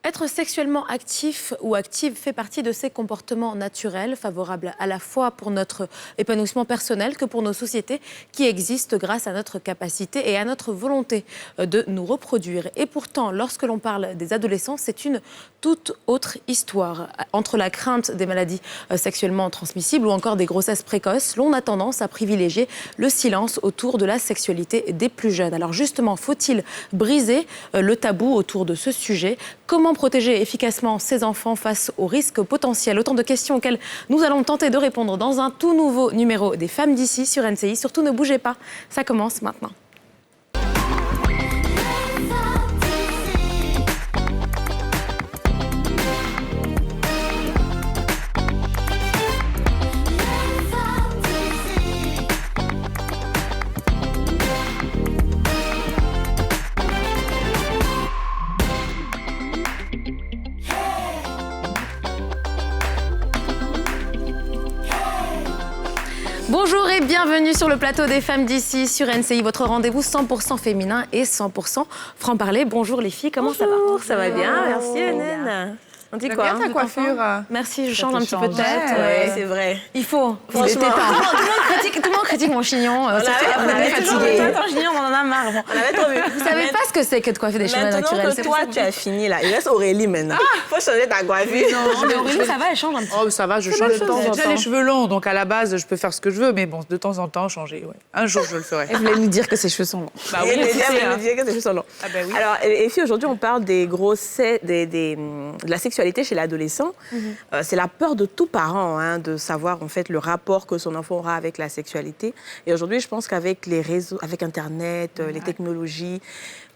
Être sexuellement actif ou active fait partie de ces comportements naturels, favorables à la fois pour notre épanouissement personnel que pour nos sociétés qui existent grâce à notre capacité et à notre volonté de nous reproduire. Et pourtant, lorsque l'on parle des adolescents, c'est une toute autre histoire. Entre la crainte des maladies sexuellement transmissibles ou encore des grossesses précoces, l'on a tendance à privilégier le silence autour de la sexualité des plus jeunes. Alors justement, faut-il briser le tabou autour de ce sujet ? Comment protéger efficacement ces enfants face aux risques potentiels? Autant de questions auxquelles nous allons tenter de répondre dans un tout nouveau numéro des Femmes d'ici sur NCI. Surtout, ne bougez pas, ça commence maintenant. Bonjour et bienvenue sur le plateau des Femmes d'ici sur NCI, votre rendez-vous 100% féminin et 100% franc-parler. Bonjour les filles, comment ça va? Ça va bien, merci Hélène. On dit quoi? Bien ta coiffure. Merci, je change un petit peu de tête. Ouais, c'est vrai. Il faut. Franchement. Tout le monde critique mon chignon. On avait fatigué. ton chignon, on en a marre. On avait trop vu. Vous savez pas ce que c'est que de coiffer des cheveux naturels. Maintenant que toi, tu as fini là, il reste Aurélie maintenant. Faut changer ta coiffure. Non, mais Aurélie, ça va, elle change un petit peu. Oh, ça va, je change de temps en temps. J'ai temps. les cheveux longs, donc à la base, je peux faire ce que je veux, mais bon, de temps en temps, changer. Ouais. Un jour, je le ferai. Elle voulait nous dire que ses cheveux sont longs. Bah Et oui, les écoutez, gens hein. me disaient que c'est juste long. Ah bah oui. Alors, et puis aujourd'hui, on parle des grossesses, de la sexualité chez l'adolescent. C'est la peur de tout parent de savoir en fait le rapport que son enfant aura avec la sexualité. Et aujourd'hui, je pense qu'avec les réseaux, avec Internet, les technologies,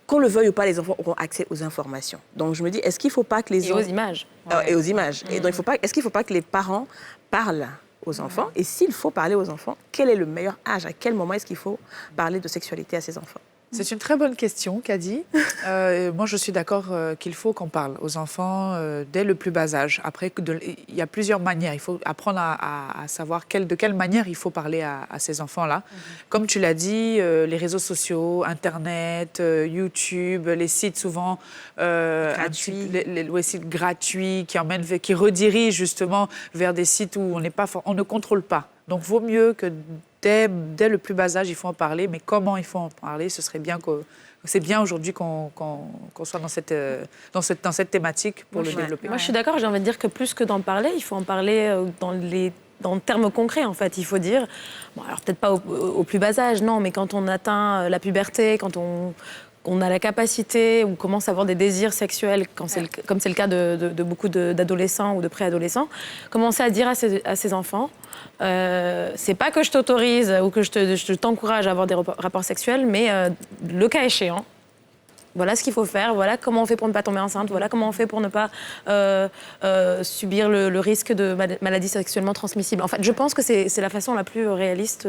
qu'on le veuille ou pas, les enfants auront accès aux informations. Donc je me dis, est-ce qu'il ne faut pas que les Et aux images. Et aux images. Et donc est-ce qu'il ne faut pas que les parents parlent aux enfants? Et s'il faut parler aux enfants, quel est le meilleur âge? À quel moment est-ce qu'il faut parler de sexualité à ses enfants? C'est une très bonne question, Kadi. Moi, je suis d'accord qu'il faut qu'on parle aux enfants dès le plus bas âge. Après, il y a plusieurs manières. Il faut apprendre à savoir de quelle manière il faut parler à ces enfants-là. Comme tu l'as dit, les réseaux sociaux, Internet, YouTube, les sites souvent Gratuits. les sites gratuits qui redirigent justement vers des sites où on ne contrôle pas. Donc, vaut mieux que dès le plus bas âge, il faut en parler. Mais comment il faut en parler? Ce serait bien c'est bien aujourd'hui qu'on soit dans cette thématique pour le développer. Moi, je suis d'accord. J'ai envie de dire que plus que d'en parler, il faut en parler dans le terme concret, en fait. Il faut dire, bon, alors peut-être pas au plus bas âge, non, mais quand on atteint la puberté, quand on a la capacité ou commence à avoir des désirs sexuels, comme c'est le cas de beaucoup d'adolescents ou de préadolescents, commencer à dire à ses enfants, c'est pas que je t'autorise ou que je t'encourage à avoir des rapports sexuels, mais le cas échéant, voilà ce qu'il faut faire, voilà comment on fait pour ne pas tomber enceinte, voilà comment on fait pour ne pas subir le risque de maladies sexuellement transmissibles. En fait, je pense que c'est la façon la plus réaliste.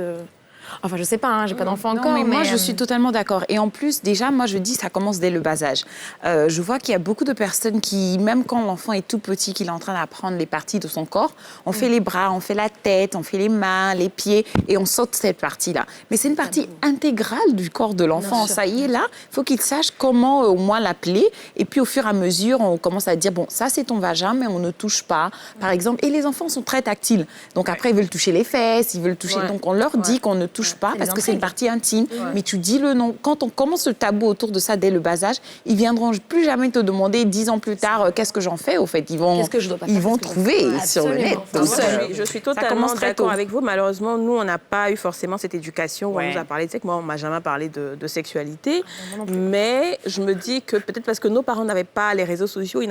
Enfin, je sais pas, j'ai pas d'enfant encore. Mais moi, je suis totalement d'accord. Et en plus, déjà, moi, je dis, ça commence dès le bas âge. Je vois qu'il y a beaucoup de personnes qui, même quand l'enfant est tout petit, qu'il est en train d'apprendre les parties de son corps, on fait les bras, on fait la tête, on fait les mains, les pieds, et on saute cette partie-là. Mais c'est une partie intégrale du corps de l'enfant. Ça y est, là, il faut qu'il sache comment au moins l'appeler. Et puis, au fur et à mesure, on commence à dire, bon, ça, c'est ton vagin, mais on ne touche pas, par exemple. Et les enfants sont très tactiles. Donc, après, ils veulent toucher les fesses, ils veulent toucher... Donc, on leur dit qu'on ne touche pas parce que c'est une partie intime, mais tu dis le nom. Quand on commence le tabou autour de ça dès le bas âge, ils viendront plus jamais te demander 10 ans plus tard qu'est-ce que j'en fais au fait. Ils vont trouver sur le net. Donc, je suis totalement d'accord avec vous. Malheureusement, nous, on n'a pas eu forcément cette éducation où on nous a parlé de sexe. Moi, on m'a jamais parlé de sexualité. Mais je me dis que peut-être parce que nos parents n'avaient pas les réseaux sociaux, ils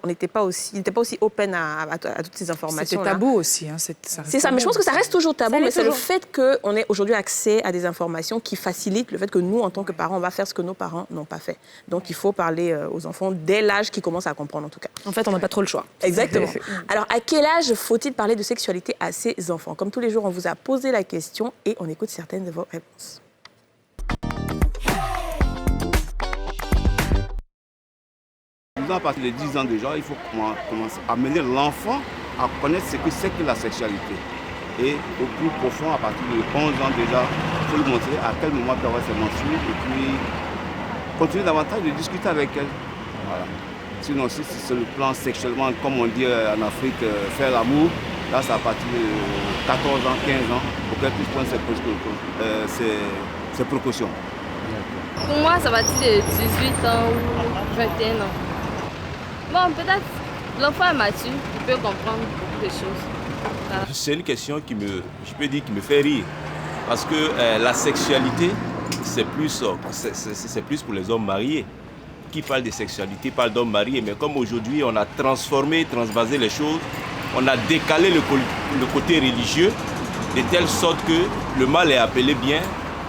n'étaient pas aussi open à toutes ces informations. C'était tabou aussi. C'est ça, mais je pense que ça reste toujours tabou. Mais c'est le fait qu'on ait aujourd'hui accès à des informations qui facilitent le fait que nous, en tant que parents, on va faire ce que nos parents n'ont pas fait. Donc, il faut parler aux enfants dès l'âge qu'ils commencent à comprendre, en tout cas. En fait, on n'a pas trop le choix. Exactement. Alors, à quel âge faut-il parler de sexualité à ses enfants? Comme tous les jours, on vous a posé la question et on écoute certaines de vos réponses. À partir de 10 ans déjà, il faut commencer à amener l'enfant à connaître ce que c'est que la sexualité. Et au plus profond, à partir de 11 ans déjà, il faut lui montrer à quel moment elle doit ses menstrues et puis continuer davantage de discuter avec elle. Voilà. Sinon, si c'est le plan sexuellement, comme on dit en Afrique, faire l'amour, là, c'est à partir de 14 ans, 15 ans, pour qu'elle puisse prendre ses précautions. Pour moi, ça va être de 18 ans ou 21 ans. Bon, peut-être l'enfant est mature, il peut comprendre beaucoup de choses. Voilà. C'est une question qui me fait rire. Parce que la sexualité, c'est plus pour les hommes mariés. Qui parle de sexualité parle d'hommes mariés. Mais comme aujourd'hui, on a transvasé les choses, on a décalé le côté religieux de telle sorte que le mal est appelé bien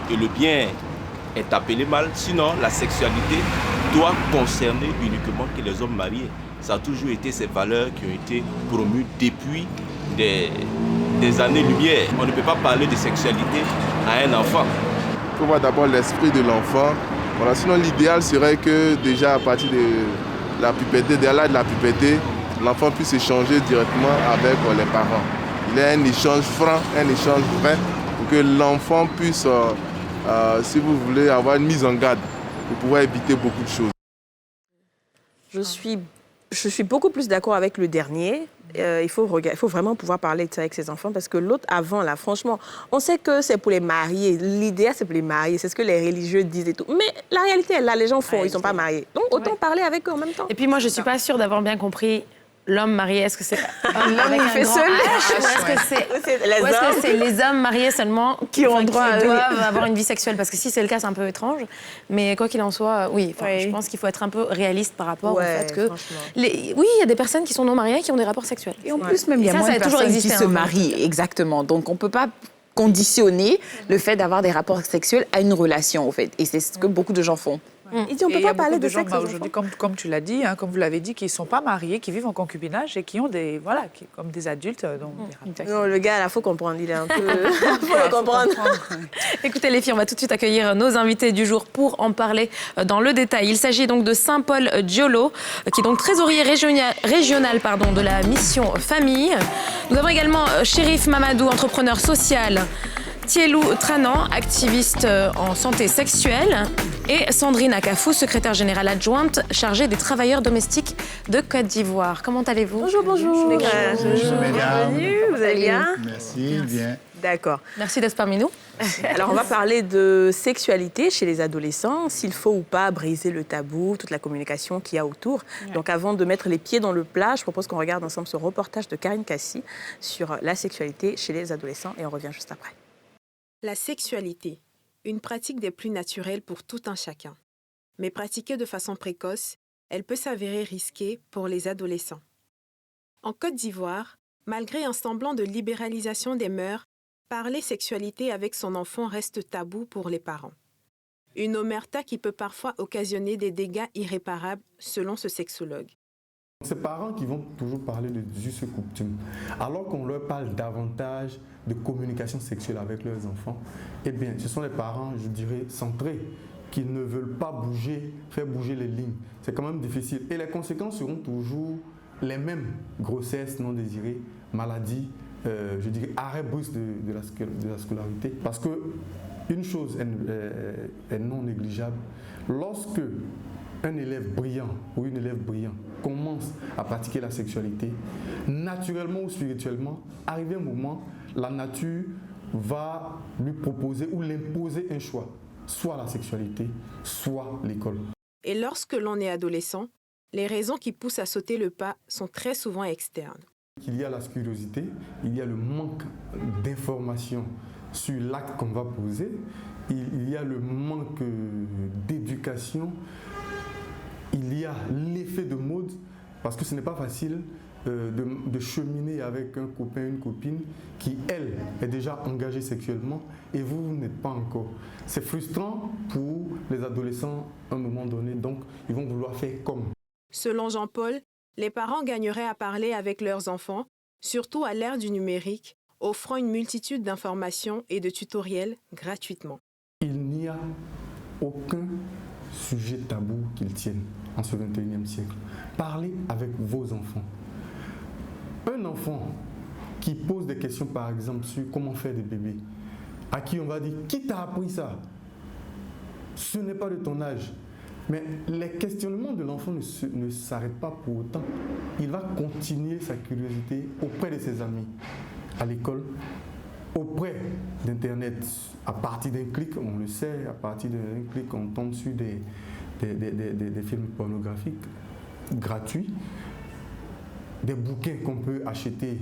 et le bien est appelé mal. Sinon, la sexualité doit concerner uniquement que les hommes mariés. Ça a toujours été ces valeurs qui ont été promues depuis des années-lumière. On ne peut pas parler de sexualité à un enfant. Il faut voir d'abord l'esprit de l'enfant. Voilà, sinon, l'idéal serait que déjà à partir de la puberté, dès l'âge de la puberté, l'enfant puisse échanger directement avec les parents. Il y a un échange franc, un échange vrai, pour que l'enfant puisse, si vous voulez, avoir une mise en garde pour pouvoir éviter beaucoup de choses. Je suis beaucoup plus d'accord avec le dernier. Il faut vraiment pouvoir parler de ça avec ses enfants parce que l'autre avant, là, franchement, on sait que c'est pour les mariés. L'idéal, c'est pour les mariés. C'est ce que les religieux disent et tout. Mais la réalité est là, les gens font, ils ne sont pas mariés. Donc, autant parler avec eux en même temps. Et puis moi, je ne suis pas sûre d'avoir bien compris l'homme marié. Est-ce que c'est l'homme qui fait seul Est-ce que c'est les hommes mariés seulement qui doivent avoir une vie sexuelle? Parce que si c'est le cas, c'est un peu étrange. Mais quoi qu'il en soit, oui, je pense qu'il faut être un peu réaliste par rapport au fait que... Oui, il y a des personnes qui sont non mariées qui ont des rapports sexuels. Et en plus, même, il y a moins de personnes qui se marient. Exactement. Donc, on ne peut pas conditionner le fait d'avoir des rapports sexuels à une relation, en fait. Et c'est ce que beaucoup de gens font. Il dit, on ne peut pas parler de sexe aujourd'hui, comme tu l'as dit, comme vous l'avez dit, qui ne sont pas mariés, qui vivent en concubinage et qui ont comme des adultes. Non, le gars, il faut comprendre, il est un peu... Il faut le comprendre. Écoutez les filles, on va tout de suite accueillir nos invités du jour pour en parler dans le détail. Il s'agit donc de Saint-Paul Diolo, qui est donc trésorier régional de la mission Famille. Nous avons également Chérif Mamadou, entrepreneur social. Thielou Tranan, activiste en santé sexuelle, et Sandrine Akafou, secrétaire générale adjointe chargée des travailleurs domestiques de Côte d'Ivoire. Comment allez-vous? Bonjour. Bonjour, mesdames. Bienvenue, vous allez bien? Merci, bien. D'accord. Merci d'être parmi nous. Alors, on va parler de sexualité chez les adolescents, s'il faut ou pas briser le tabou, toute la communication qu'il y a autour. Ouais. Donc, avant de mettre les pieds dans le plat, je propose qu'on regarde ensemble ce reportage de Karine Cassi sur la sexualité chez les adolescents et on revient juste après. La sexualité, une pratique des plus naturelles pour tout un chacun. Mais pratiquée de façon précoce, elle peut s'avérer risquée pour les adolescents. En Côte d'Ivoire, malgré un semblant de libéralisation des mœurs, parler sexualité avec son enfant reste tabou pour les parents. Une omerta qui peut parfois occasionner des dégâts irréparables, selon ce sexologue. Ces parents qui vont toujours parler de us et coutumes, alors qu'on leur parle davantage de communication sexuelle avec leurs enfants, eh bien, ce sont les parents, je dirais, centrés, qui ne veulent pas faire bouger les lignes. C'est quand même difficile. Et les conséquences seront toujours les mêmes. Grossesse non désirée, maladie, je dirais, arrêt brusque de la scolarité. Parce qu'une chose est non négligeable. Lorsque un élève brillant ou une élève brillante commence à pratiquer la sexualité, naturellement ou spirituellement, arrivé un moment, la nature va lui proposer ou l'imposer un choix, soit la sexualité, soit l'école. Et lorsque l'on est adolescent, les raisons qui poussent à sauter le pas sont très souvent externes. Il y a la curiosité, il y a le manque d'informations sur l'acte qu'on va poser, il y a le manque d'éducation, il y a l'effet de mode, parce que ce n'est pas facile de cheminer avec un copain, une copine qui, elle, est déjà engagée sexuellement et vous n'êtes pas encore. C'est frustrant pour les adolescents à un moment donné, donc ils vont vouloir faire comme. Selon Jean-Paul, les parents gagneraient à parler avec leurs enfants, surtout à l'ère du numérique, offrant une multitude d'informations et de tutoriels gratuitement. Il n'y a aucun sujet tabou qu'ils tiennent en ce 21e siècle. Parlez avec vos enfants. Un enfant qui pose des questions, par exemple, sur comment faire des bébés, à qui on va dire « Qui t'a appris ça ?» Ce n'est pas de ton âge. Mais les questionnements de l'enfant ne s'arrêtent pas pour autant. Il va continuer sa curiosité auprès de ses amis, à l'école, auprès d'Internet. À partir d'un clic, on le sait, à partir d'un clic, on tombe sur des films pornographiques gratuits, des bouquins qu'on peut acheter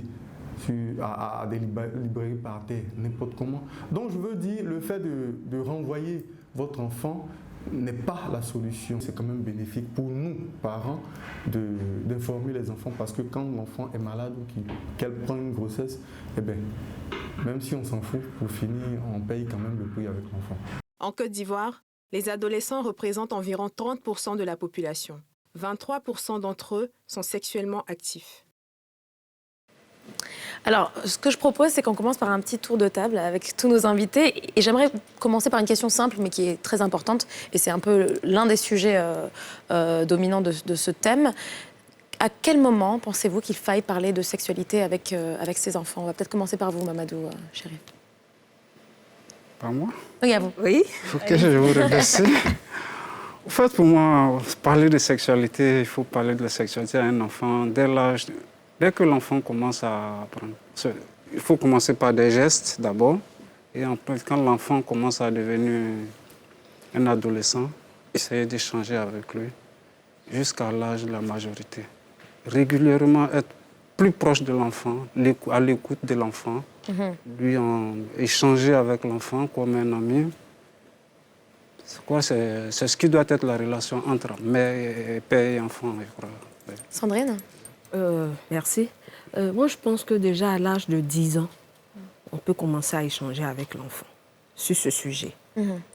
à des librairies par terre, n'importe comment. Donc je veux dire, le fait de renvoyer votre enfant n'est pas la solution. C'est quand même bénéfique pour nous, parents, d'informer les enfants, parce que quand l'enfant est malade ou qu'elle prend une grossesse, eh bien, même si on s'en fout, pour finir, on paye quand même le prix avec l'enfant. En Côte d'Ivoire, les adolescents représentent environ 30% de la population. 23% d'entre eux sont sexuellement actifs. Alors, ce que je propose, c'est qu'on commence par un petit tour de table avec tous nos invités. Et j'aimerais commencer par une question simple, mais qui est très importante. Et c'est un peu l'un des sujets dominants de ce thème. À quel moment pensez-vous qu'il faille parler de sexualité avec ses enfants? On va peut-être commencer par vous, Mamadou Chérif. Par moi? Oui, à vous. Oui. Ok, je vous remercie. En fait, pour moi, parler de sexualité, il faut parler de la sexualité à un enfant dès que l'enfant commence à apprendre. Il faut commencer par des gestes d'abord. Et après, quand l'enfant commence à devenir un adolescent, essayer d'échanger avec lui jusqu'à l'âge de la majorité. Régulièrement être plus proche de l'enfant, à l'écoute de l'enfant, échanger avec l'enfant comme un ami. C'est ce qui doit être la relation entre mère, père et enfant. Sandrine? Merci. Moi, je pense que déjà à l'âge de 10 ans, on peut commencer à échanger avec l'enfant sur ce sujet.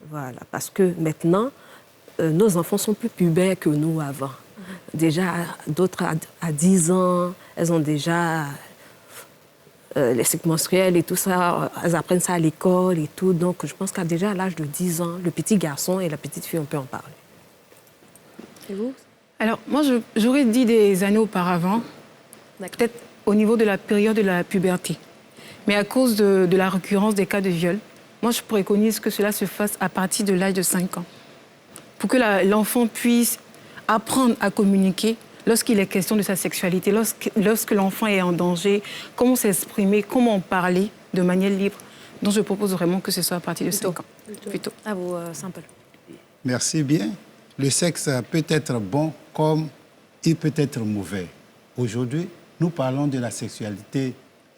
Voilà, parce que maintenant, nos enfants sont plus pubères que nous avant. Déjà, d'autres à 10 ans, elles ont déjà les cycles menstruels et tout ça, elles apprennent ça à l'école et tout. Donc, je pense qu'à déjà à l'âge de 10 ans, le petit garçon et la petite fille, on peut en parler. Et vous? Alors, moi, j'aurais dit des années auparavant, peut-être au niveau de la période de la puberté. Mais à cause de la récurrence des cas de viol, moi, je préconise que cela se fasse à partir de l'âge de 5 ans. Pour que l'enfant puisse apprendre à communiquer lorsqu'il est question de sa sexualité, lorsque l'enfant est en danger, comment s'exprimer, comment parler de manière libre. Donc, je propose vraiment que ce soit à partir de 5 ans. Plutôt. À vous, Saint-Paul. Merci bien. Le sexe peut être bon comme il peut être mauvais. Aujourd'hui, nous parlons de la sexualité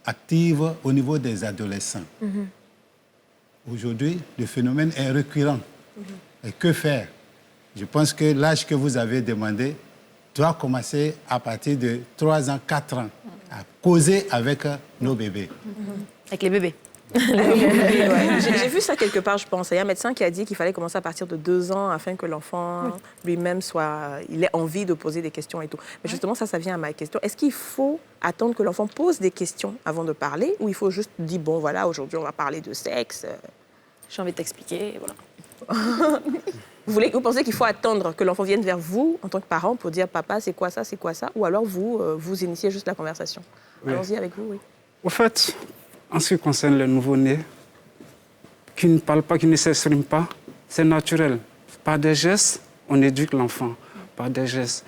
active au niveau des adolescents. Aujourd'hui, le phénomène est récurrent. Et que faire? Je pense que l'âge que vous avez demandé doit commencer à partir de 3 ans, 4 ans, à causer avec nos bébés. Avec les bébés. J'ai vu ça quelque part, je pense. Il y a un médecin qui a dit qu'il fallait commencer à partir de 2 ans afin que l'enfant lui-même il ait envie de poser des questions et tout. Mais justement, ça vient à ma question. Est-ce qu'il faut attendre que l'enfant pose des questions avant de parler, ou il faut juste dire, bon, voilà, aujourd'hui, on va parler de sexe? J'ai envie de t'expliquer, voilà. Vous pensez qu'il faut attendre que l'enfant vienne vers vous, en tant que parent, pour dire, papa, c'est quoi ça, ou alors vous initiez juste la conversation? Oui. Allons-y avec vous, oui. Au fait, en ce qui concerne les nouveau-nés, qui ne parlent pas, qui ne s'expriment pas, c'est naturel. Par des gestes, on éduque l'enfant. Par des gestes.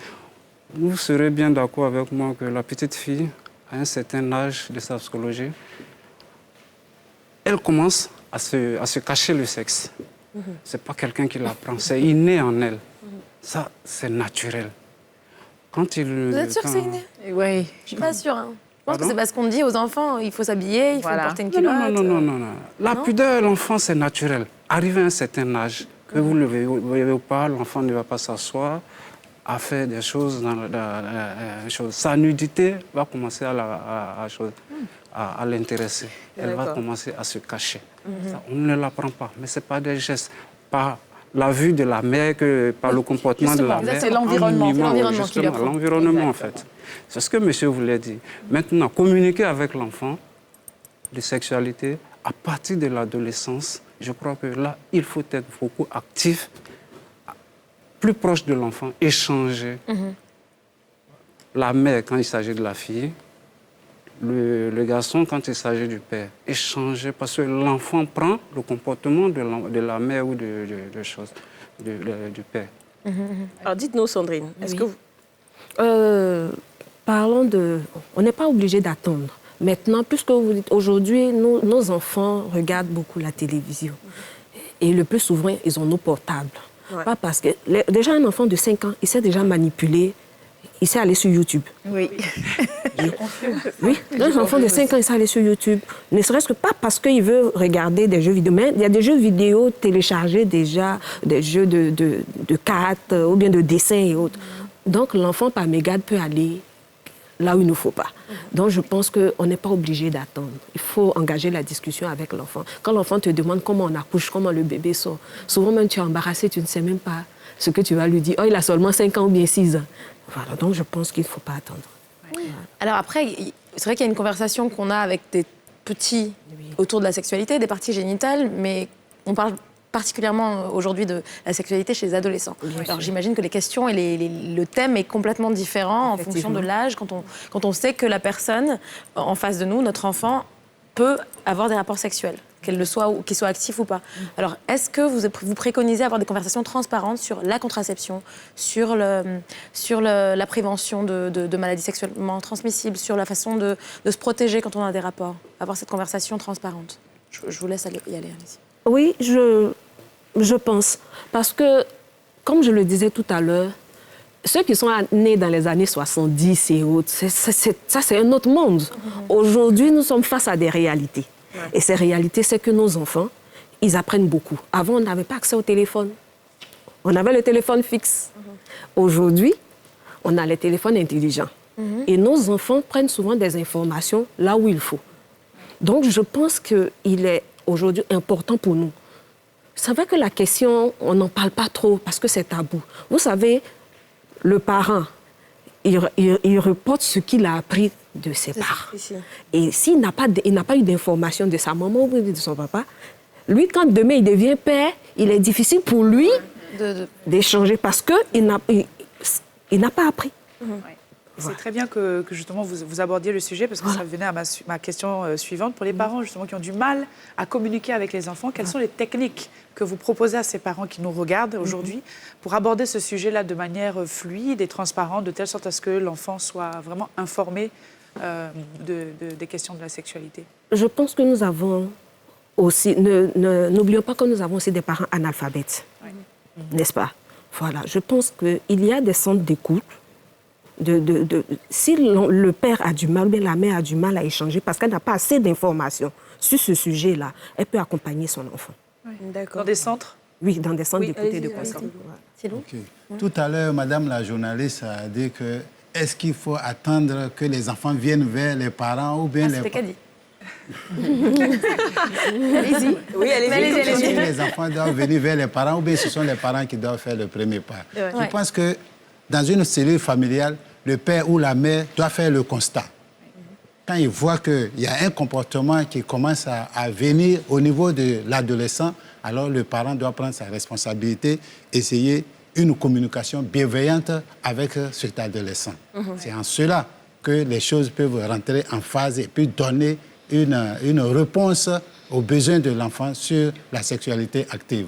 Vous serez bien d'accord avec moi que la petite fille, à un certain âge de sa psychologie, elle commence à se cacher le sexe. Ce n'est pas quelqu'un qui l'apprend, c'est inné en elle. Ça, c'est naturel. Vous êtes sûr que c'est inné? Oui. Je ne suis pas sûre. Je pense que c'est parce qu'on dit aux enfants, il faut s'habiller, il faut porter une culotte. Non. La pudeur de l'enfant, c'est naturel. Arrivé à un certain âge, que vous ne le voyez ou pas, l'enfant ne va pas s'asseoir à faire des choses. Sa nudité va commencer à l'intéresser. Elle va commencer à se cacher. Ça, on ne l'apprend pas, mais ce n'est pas des gestes. Par la vue de la mère, par le comportement de la mère. C'est l'environnement. L'environnement, en fait. C'est ce que monsieur voulait dire. Maintenant, communiquer avec l'enfant de sexualité à partir de l'adolescence, je crois que là, il faut être beaucoup actif, plus proche de l'enfant, échanger. La mère, quand il s'agit de la fille, le garçon, quand il s'agit du père, échanger, parce que l'enfant prend le comportement de la mère ou du père. Alors dites-nous, Sandrine, est-ce que parlons de... On n'est pas obligé d'attendre. Maintenant, puisque vous dites aujourd'hui, nos enfants regardent beaucoup la télévision. Et le plus souvent, ils ont nos portables. Ouais. Pas parce que... Déjà, un enfant de 5 ans, il sait déjà manipuler, il sait aller sur YouTube. Oui. Oui, un enfant de 5 ans, il sait aller sur YouTube. Ne serait-ce que pas parce qu'il veut regarder des jeux vidéo. Mais il y a des jeux vidéo téléchargés déjà, des jeux de cartes ou bien de dessins et autres. Donc, l'enfant, par mégarde, peut aller là où il ne faut pas. Donc, je pense qu'on n'est pas obligé d'attendre. Il faut engager la discussion avec l'enfant. Quand l'enfant te demande comment on accouche, comment le bébé sort, souvent même tu es embarrassé, tu ne sais même pas ce que tu vas lui dire. Oh, il a seulement 5 ans ou bien 6 ans. Voilà, donc je pense qu'il ne faut pas attendre. Oui. Alors après, c'est vrai qu'il y a une conversation qu'on a avec des petits autour de la sexualité, des parties génitales, mais on parle particulièrement aujourd'hui de la sexualité chez les adolescents. Alors j'imagine que les questions et le thème est complètement différent en fonction de l'âge, quand on sait que la personne en face de nous, notre enfant, peut avoir des rapports sexuels, qu'il soit actif ou pas. Alors est-ce que vous préconisez avoir des conversations transparentes sur la contraception, sur la prévention de maladies sexuellement transmissibles, sur la façon de se protéger quand on a des rapports, avoir cette conversation transparente? Je vous laisse y aller, allez-y. Oui, je pense. Parce que, comme je le disais tout à l'heure, ceux qui sont nés dans les années 70 et autres, ça, c'est un autre monde. Aujourd'hui, nous sommes face à des réalités. Ouais. Et ces réalités, c'est que nos enfants, ils apprennent beaucoup. Avant, on n'avait pas accès au téléphone. On avait le téléphone fixe. Aujourd'hui, on a les téléphones intelligents. Et nos enfants prennent souvent des informations là où il faut. Donc, je pense qu'il est aujourd'hui important pour nous. C'est vrai que la question, on n'en parle pas trop parce que c'est tabou. Vous savez, le parent, il reporte ce qu'il a appris de ses parents. Et s'il n'a pas eu d'information de sa maman ou de son papa, lui, quand demain il devient père, il est difficile pour lui d'échanger parce qu'il n'a pas appris. C'est très bien que justement vous abordiez le sujet parce que ça venait à ma question suivante. Pour les parents justement qui ont du mal à communiquer avec les enfants, quelles sont les techniques que vous proposez à ces parents qui nous regardent aujourd'hui pour aborder ce sujet-là de manière fluide et transparente, de telle sorte à ce que l'enfant soit vraiment informé des questions de la sexualité? Je pense que nous avons aussi, n'oublions pas que nous avons aussi des parents analphabètes, n'est-ce pas? Voilà, je pense qu'il y a des centres d'écoute. Si le père a du mal, ou bien la mère a du mal à échanger parce qu'elle n'a pas assez d'informations sur ce sujet-là, elle peut accompagner son enfant. Dans des centres? Oui, dans des centres d'écoute et de conseil. Okay. Tout à l'heure, madame la journaliste a dit que est-ce qu'il faut attendre que les enfants viennent vers les parents ou bien c'était Kadi. Allez-y. Oui, allez-y. Est-ce que les enfants doivent venir vers les parents ou bien ce sont les parents qui doivent faire le premier pas? Je pense que dans une cellule familiale, le père ou la mère doit faire le constat. Quand il voit qu'il y a un comportement qui commence à venir au niveau de l'adolescent, alors le parent doit prendre sa responsabilité, essayer une communication bienveillante avec cet adolescent. C'est en cela que les choses peuvent rentrer en phase et puis donner une réponse aux besoins de l'enfant sur la sexualité active.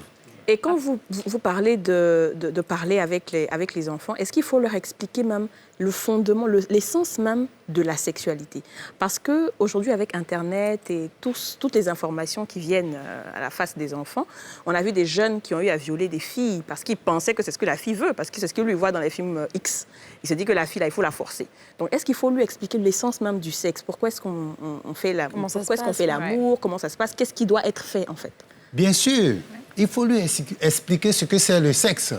Et quand vous parlez de parler avec les enfants, est-ce qu'il faut leur expliquer même le fondement, l'essence même de la sexualité? Parce qu'aujourd'hui, avec Internet et toutes les informations qui viennent à la face des enfants, on a vu des jeunes qui ont eu à violer des filles parce qu'ils pensaient que c'est ce que la fille veut, parce que c'est ce qu'il lui voit dans les films X. Il se dit que la fille, là, il faut la forcer. Donc, est-ce qu'il faut lui expliquer l'essence même du sexe? Pourquoi est-ce qu'on fait l'amour? Comment ça se passe? Qu'est-ce qui doit être fait, en fait? Bien sûr. Il faut lui expliquer ce que c'est le sexe.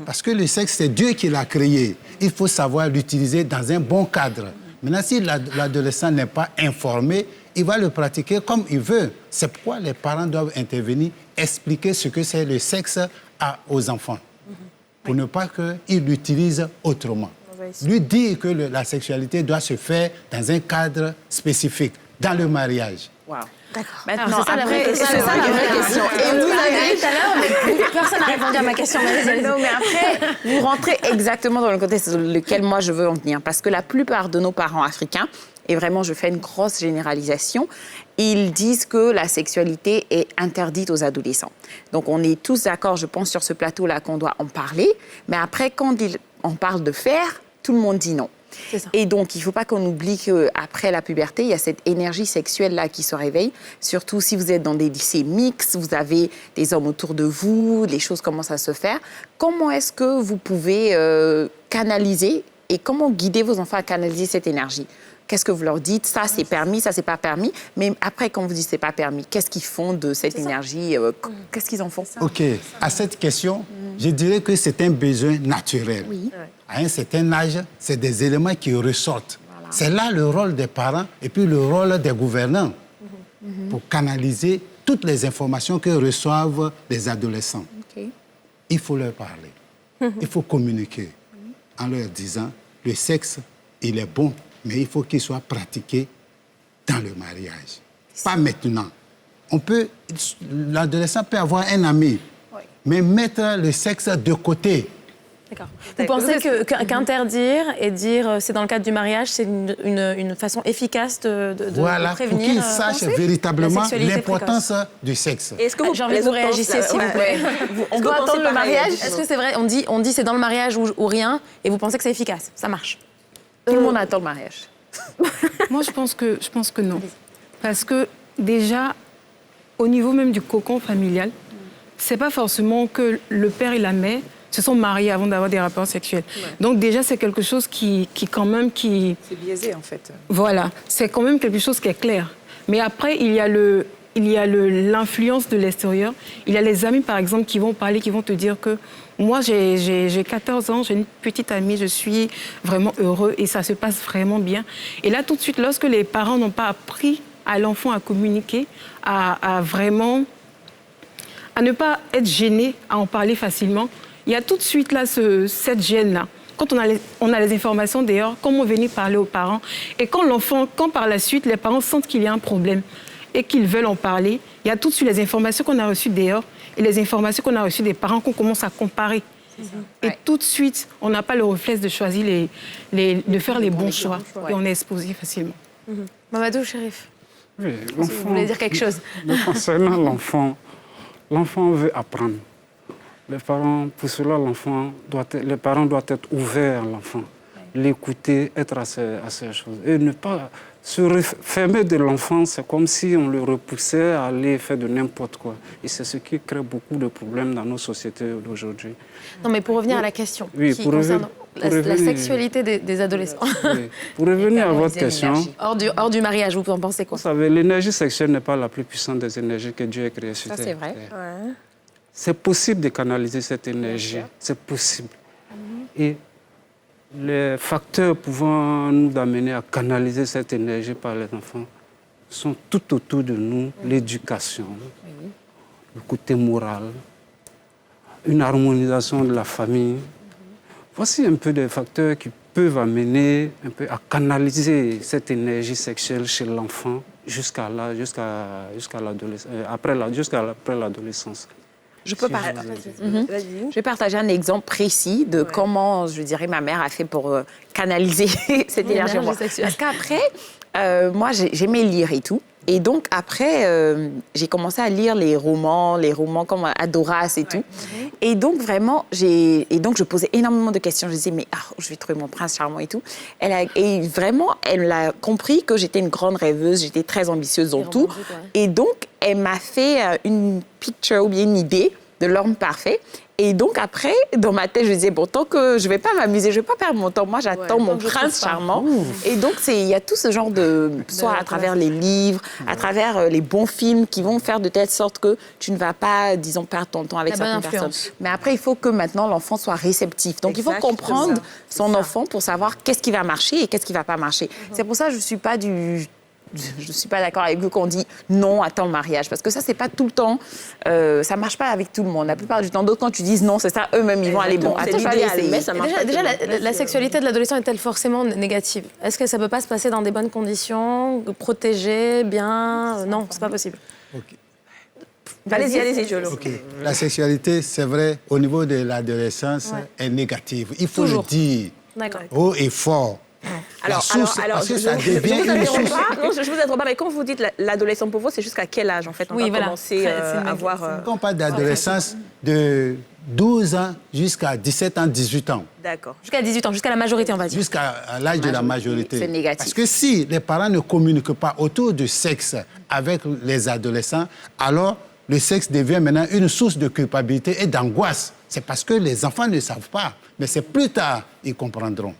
Parce que le sexe, c'est Dieu qui l'a créé. Il faut savoir l'utiliser dans un bon cadre. Maintenant, si l'adolescent n'est pas informé, il va le pratiquer comme il veut. C'est pourquoi les parents doivent intervenir, expliquer ce que c'est le sexe aux enfants. Pour ne pas qu'ils l'utilisent autrement. Lui dire que la sexualité doit se faire dans un cadre spécifique, dans le mariage. Wow. D'accord. Maintenant, c'est ça la vraie question. Et vous avez dit tout à l'heure, mais personne n'a répondu à ma question. Non, mais après, vous rentrez exactement dans le contexte sur lequel moi je veux en venir. Parce que la plupart de nos parents africains et vraiment je fais une grosse généralisation, ils disent que la sexualité est interdite aux adolescents. Donc on est tous d'accord, je pense, sur ce plateau-là qu'on doit en parler, mais après quand on parle de faire, tout le monde dit non. Et donc, il ne faut pas qu'on oublie qu'après la puberté, il y a cette énergie sexuelle-là qui se réveille. Surtout si vous êtes dans des lycées mixtes, vous avez des hommes autour de vous, les choses commencent à se faire. Comment est-ce que vous pouvez canaliser et comment guider vos enfants à canaliser cette énergie? Qu'est-ce que vous leur dites? Ça, c'est permis, ça, c'est pas permis. Mais après, quand vous dites c'est pas permis, qu'est-ce qu'ils font de cette énergie? Qu'est-ce qu'ils en font? OK. À cette question, je dirais que c'est un besoin naturel. Oui. À un certain âge, c'est des éléments qui ressortent. Voilà. C'est là le rôle des parents et puis le rôle des gouvernants pour canaliser toutes les informations que reçoivent les adolescents. Okay. Il faut leur parler. Il faut communiquer en leur disant le sexe, il est bon, mais il faut qu'il soit pratiqué dans le mariage. Pas maintenant. L'adolescent peut avoir un ami, mais mettre le sexe de côté. D'accord. Vous pensez qu'interdire et dire c'est dans le cadre du mariage, c'est une façon efficace de voilà, prévenir? Pour qu'ils sachent véritablement l'importance du sexe. Est-ce que j'ai envie que vous réagissiez, s'il vous plaît? On doit attendre le mariage? Est-ce que c'est vrai? On dit c'est dans le mariage ou rien, et vous pensez que c'est efficace? Ça marche? Tout le monde attend le mariage. Moi, je pense que non. Parce que déjà, au niveau même du cocon familial, c'est pas forcément que le père et la mère se sont mariés avant d'avoir des rapports sexuels. Ouais. Donc déjà, c'est quelque chose qui quand même... C'est biaisé, en fait. Voilà, c'est quand même quelque chose qui est clair. Mais après, il y a l'influence de l'extérieur. Il y a les amis, par exemple, qui vont parler, qui vont te dire que moi, j'ai 14 ans, j'ai une petite amie, je suis vraiment heureux et ça se passe vraiment bien. Et là, tout de suite, lorsque les parents n'ont pas appris à l'enfant à communiquer, à ne pas être gêné, à en parler facilement, il y a tout de suite là cette gêne-là. Quand on a les informations dehors, comment venir parler aux parents? Et quand par la suite, les parents sentent qu'il y a un problème et qu'ils veulent en parler, il y a tout de suite les informations qu'on a reçues dehors et les informations qu'on a reçues des parents qu'on commence à comparer. Et tout de suite, on n'a pas le réflexe de choisir de faire les bons choix. Et on est exposé facilement. Mamadou Chérif, oui, vous voulez dire quelque chose? Concernant l'enfant veut apprendre. Les parents doivent être ouverts à l'enfant, l'écouter, être à ces choses. Et ne pas se refermer de l'enfant, c'est comme si on le repoussait à aller faire de n'importe quoi. Et c'est ce qui crée beaucoup de problèmes dans nos sociétés d'aujourd'hui. Non, mais pour revenir à la question qui concerne la sexualité des adolescents. Oui. Pour revenir à votre question... Hors du mariage, vous en pensez quoi? Vous savez, l'énergie sexuelle n'est pas la plus puissante des énergies que Dieu a créées sur Terre. Ça, c'est vrai. Ouais. C'est possible de canaliser cette énergie, c'est possible. Et les facteurs pouvant nous amener à canaliser cette énergie par les enfants sont tout autour de nous. L'éducation, le côté moral, une harmonisation de la famille. Voici un peu des facteurs qui peuvent amener un peu à canaliser cette énergie sexuelle chez l'enfant jusqu'à l'adolescence. Je vais partager un exemple précis de comment, je dirais, ma mère a fait pour canaliser cette énergie. Parce qu'après, moi, j'aimais lire et tout. Et donc, après, j'ai commencé à lire les romans comme Adoras et tout. Et donc, vraiment, je posais énormément de questions. Je disais, mais je vais trouver mon prince charmant et tout. Elle a compris que j'étais une grande rêveuse, j'étais très ambitieuse dans tout. Et donc, elle m'a fait une picture ou bien une idée de l'homme parfait. Et donc, après, dans ma tête, je disais, bon, tant que je ne vais pas m'amuser, je ne vais pas perdre mon temps, moi, j'attends mon prince charmant. Et donc, il y a tout ce genre de... soit à travers les livres, à travers les bons films qui vont faire de telle sorte que tu ne vas pas, disons, perdre ton temps avec certaines personnes. Mais après, il faut que maintenant, l'enfant soit réceptif. Donc, il faut comprendre son enfant pour savoir qu'est-ce qui va marcher et qu'est-ce qui ne va pas marcher. C'est pour ça que je ne suis pas d'accord avec vous quand on dit non, attends le mariage. Parce que ça, c'est pas tout le temps. Ça marche pas avec tout le monde. La plupart du temps, d'autres, quand tu dis non, c'est ça, eux-mêmes, ils vont aller bon. Attends, je vais aller essayer. Déjà, la sexualité de l'adolescent est-elle forcément négative? Est-ce que ça peut pas se passer dans des bonnes conditions, protégé, bien? Non, c'est pas possible. Okay. Allez-y, Jolo. Okay. La sexualité, c'est vrai, au niveau de l'adolescence, est négative. Il faut le dire haut et fort. la source, parce que ça devient une source. Je vous interromps pas, mais quand vous dites l'adolescent pour vous, c'est jusqu'à quel âge, en fait, on va commencer à voir... Quand on parle d'adolescence, de 12 ans jusqu'à 17 ans, 18 ans. D'accord. Jusqu'à 18 ans, jusqu'à la majorité, on va dire. Jusqu'à l'âge de la majorité. C'est négatif. Parce que si les parents ne communiquent pas autour du sexe avec les adolescents, alors le sexe devient maintenant une source de culpabilité et d'angoisse. C'est parce que les enfants ne savent pas. Mais c'est plus tard, ils comprendront.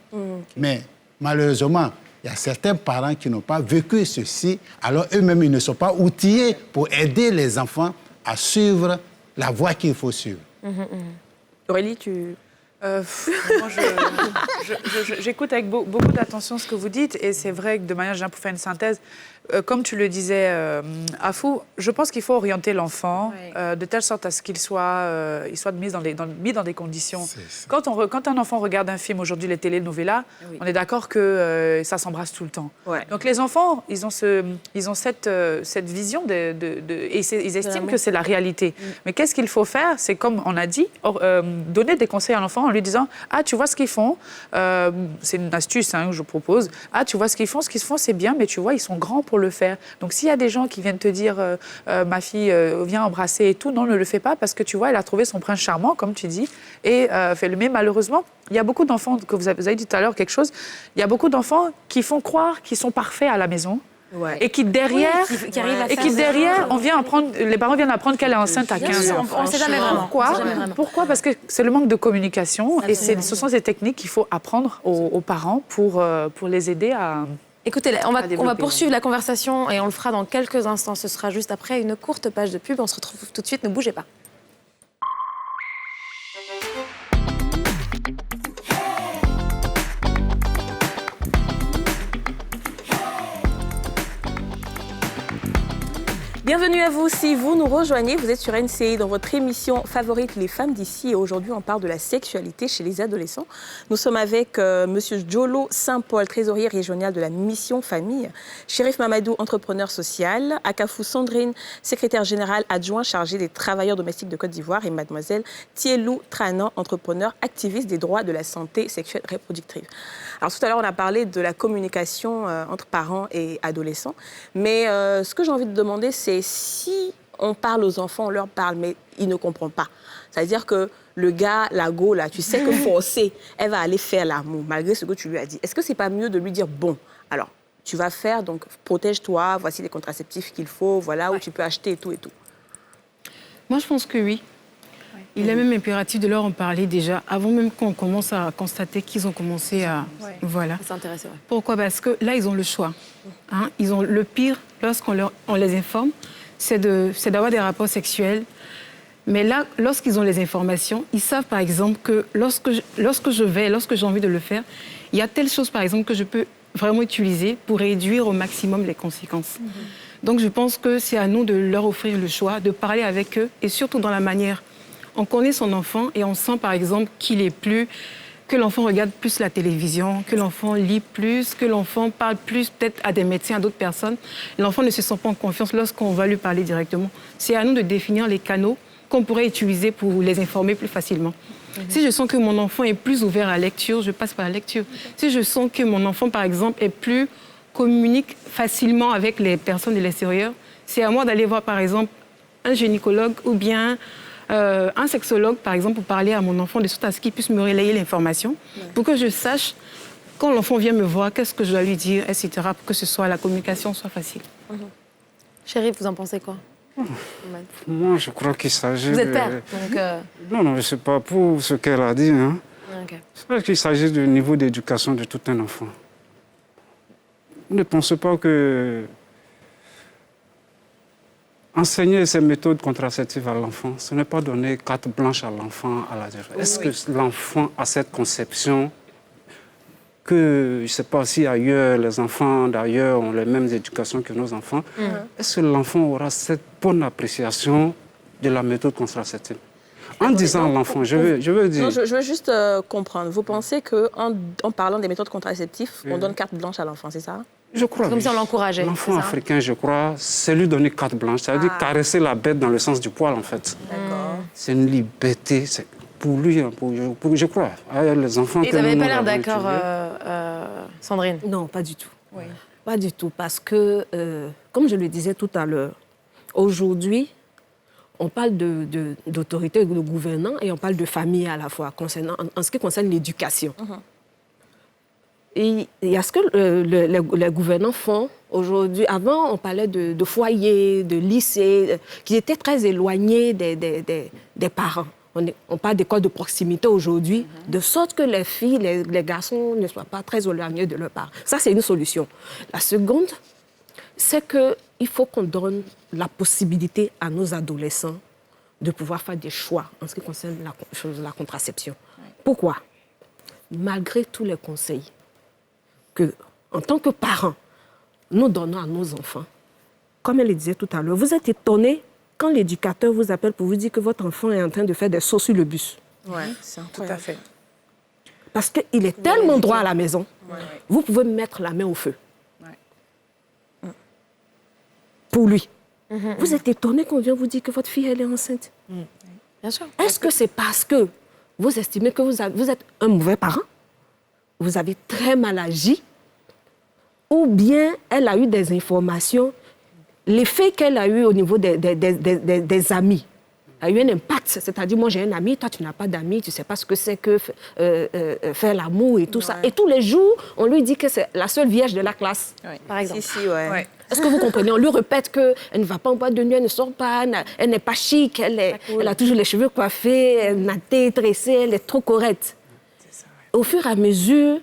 Mais malheureusement, il y a certains parents qui n'ont pas vécu ceci, alors eux-mêmes, ils ne sont pas outillés pour aider les enfants à suivre la voie qu'il faut suivre. Aurélie, tu... J'écoute avec beaucoup d'attention ce que vous dites, et c'est vrai que de manière générale, pour faire une synthèse, comme tu le disais, Afou, je pense qu'il faut orienter l'enfant de telle sorte à ce qu'il soit mis dans des conditions. Quand un enfant regarde un film aujourd'hui, les télénovelas, on est d'accord que ça s'embrasse tout le temps. Donc les enfants, ils ont cette vision et ils estiment que c'est la réalité. Mais qu'est-ce qu'il faut faire? C'est comme on a dit, donner des conseils à l'enfant en lui disant « Ah, tu vois ce qu'ils font, c'est une astuce que je propose. Ah, tu vois ce qu'ils font c'est bien, mais tu vois, ils sont grands pour le faire. Donc s'il y a des gens qui viennent te dire ma fille, viens embrasser et tout, non, ne le fais pas parce que tu vois, elle a trouvé son prince charmant, comme tu dis, et fais-le. Mais malheureusement, il y a beaucoup d'enfants, que vous avez dit tout à l'heure quelque chose, il y a beaucoup d'enfants qui font croire qu'ils sont parfaits à la maison. Et qui derrière, les parents viennent apprendre qu'elle est enceinte à 15 ans. On ne sait jamais vraiment. Pourquoi? Parce que c'est le manque de communication. Et ce sont ces techniques qu'il faut apprendre aux parents pour les aider à... Écoutez, on va poursuivre la conversation et on le fera dans quelques instants. Ce sera juste après une courte page de pub. On se retrouve tout de suite, ne bougez pas. Bienvenue à vous. Si vous nous rejoignez, vous êtes sur NCI dans votre émission favorite Les femmes d'ici. Et aujourd'hui, on parle de la sexualité chez les adolescents. Nous sommes avec Monsieur Jolo Saint-Paul, trésorier régional de la Mission Famille, Chérif Mamadou, entrepreneur social, Akafou Sandrine, secrétaire générale adjoint chargé des travailleurs domestiques de Côte d'Ivoire, et Mademoiselle Thielou Tranan, entrepreneur activiste des droits de la santé sexuelle reproductive. Alors tout à l'heure, on a parlé de la communication entre parents et adolescents. Mais ce que j'ai envie de demander, c'est si on parle aux enfants, on leur parle, mais ils ne comprennent pas. C'est-à-dire que le gars, la go, là, tu sais que forcément, elle va aller faire l'amour, malgré ce que tu lui as dit. Est-ce que c'est pas mieux de lui dire, bon, alors, tu vas faire, donc protège-toi, voici les contraceptifs qu'il faut, voilà, où tu peux acheter et tout et tout. Moi, je pense que oui. Il est même impératif de leur en parler déjà, avant même qu'on commence à constater qu'ils ont commencé à... Voilà. Ça s'intéresse, ouais. Pourquoi? Parce que là, ils ont le choix. Ils ont le pire, lorsqu'on les informe, c'est d'avoir des rapports sexuels. Mais là, lorsqu'ils ont les informations, ils savent, par exemple, que lorsque j'ai envie de le faire, il y a telle chose, par exemple, que je peux vraiment utiliser pour réduire au maximum les conséquences. Donc, je pense que c'est à nous de leur offrir le choix, de parler avec eux, et surtout dans la manière... On connaît son enfant et on sent, par exemple, que l'enfant regarde plus la télévision, que l'enfant lit plus, que l'enfant parle plus peut-être à des médecins, à d'autres personnes. L'enfant ne se sent pas en confiance lorsqu'on va lui parler directement. C'est à nous de définir les canaux qu'on pourrait utiliser pour les informer plus facilement. Si je sens que mon enfant est plus ouvert à la lecture, je passe par la lecture. Si je sens que mon enfant, par exemple, communique facilement avec les personnes de l'extérieur, c'est à moi d'aller voir, par exemple, un gynécologue ou bien... un sexologue, par exemple, pour parler à mon enfant de sorte à ce qu'il puisse me relayer l'information, pour que je sache, quand l'enfant vient me voir, qu'est-ce que je dois lui dire, etc., pour que la communication soit facile. Chérie, vous en pensez quoi? Moi, je crois qu'il s'agit Vous êtes père, donc... Non, je ne sais pas pour ce qu'elle a dit. C'est vrai qu'il s'agit du niveau d'éducation de tout un enfant. Ne pensez pas que... Enseigner ces méthodes contraceptives à l'enfant, ce n'est pas donner carte blanche à l'enfant à la durée. Est-ce que l'enfant a cette conception que, je ne sais pas si ailleurs, les enfants d'ailleurs ont les mêmes éducations que nos enfants, est-ce que l'enfant aura cette bonne appréciation de la méthode contraceptive? En disant à l'enfant, je veux dire... Non, je veux juste comprendre. Vous pensez qu'en parlant des méthodes contraceptives, on donne carte blanche à l'enfant, c'est ça? Je crois. Comme si on l'encourageait. L'enfant africain, je crois, c'est lui donner carte blanche. Ça veut dire caresser la bête dans le sens du poil, en fait. D'accord. C'est une liberté. Pour lui, je crois. Les enfants et vous n'avez pas l'air d'accord Sandrine? Non, pas du tout. Oui. Pas du tout, parce que, comme je le disais tout à l'heure, aujourd'hui, on parle d'autorité, de gouvernants, et on parle de famille à la fois, en ce qui concerne l'éducation. Et il y a ce que les gouvernants font aujourd'hui. Avant, on parlait de foyers, de lycées, qui étaient très éloignés des parents. On parle d'écoles de proximité aujourd'hui, de sorte que les filles, les garçons ne soient pas très éloignés de leurs parents. Ça, c'est une solution. La seconde, c'est qu'il faut qu'on donne la possibilité à nos adolescents de pouvoir faire des choix en ce qui concerne la contraception. Pourquoi? Malgré tous les conseils que, en tant que parents, nous donnons à nos enfants, comme elle le disait tout à l'heure, vous êtes étonnés quand l'éducateur vous appelle pour vous dire que votre enfant est en train de faire des sauts sur le bus. Oui, c'est tout à fait. Parce qu'il est tellement droit à la maison, vous pouvez mettre la main au feu. Pour lui. Vous êtes étonné qu'on vient vous dire que votre fille, elle est enceinte. Bien sûr. Est-ce que c'est parce que vous estimez que vous êtes un mauvais parent? Vous avez très mal agi? Ou bien elle a eu des informations, l'effet qu'elle a eu au niveau des amis a eu un impact. C'est-à-dire, moi, j'ai un ami, toi, tu n'as pas d'amis, tu ne sais pas ce que c'est que faire l'amour et tout ça. Et tous les jours, on lui dit que c'est la seule vierge de la classe, par exemple. Est-ce que vous comprenez? On lui répète qu'elle ne va pas en boîte de nuit, elle ne sort pas, elle n'est pas chic, elle a toujours les cheveux coiffés, nattés, tressée, elle est trop correcte. Au fur et à mesure,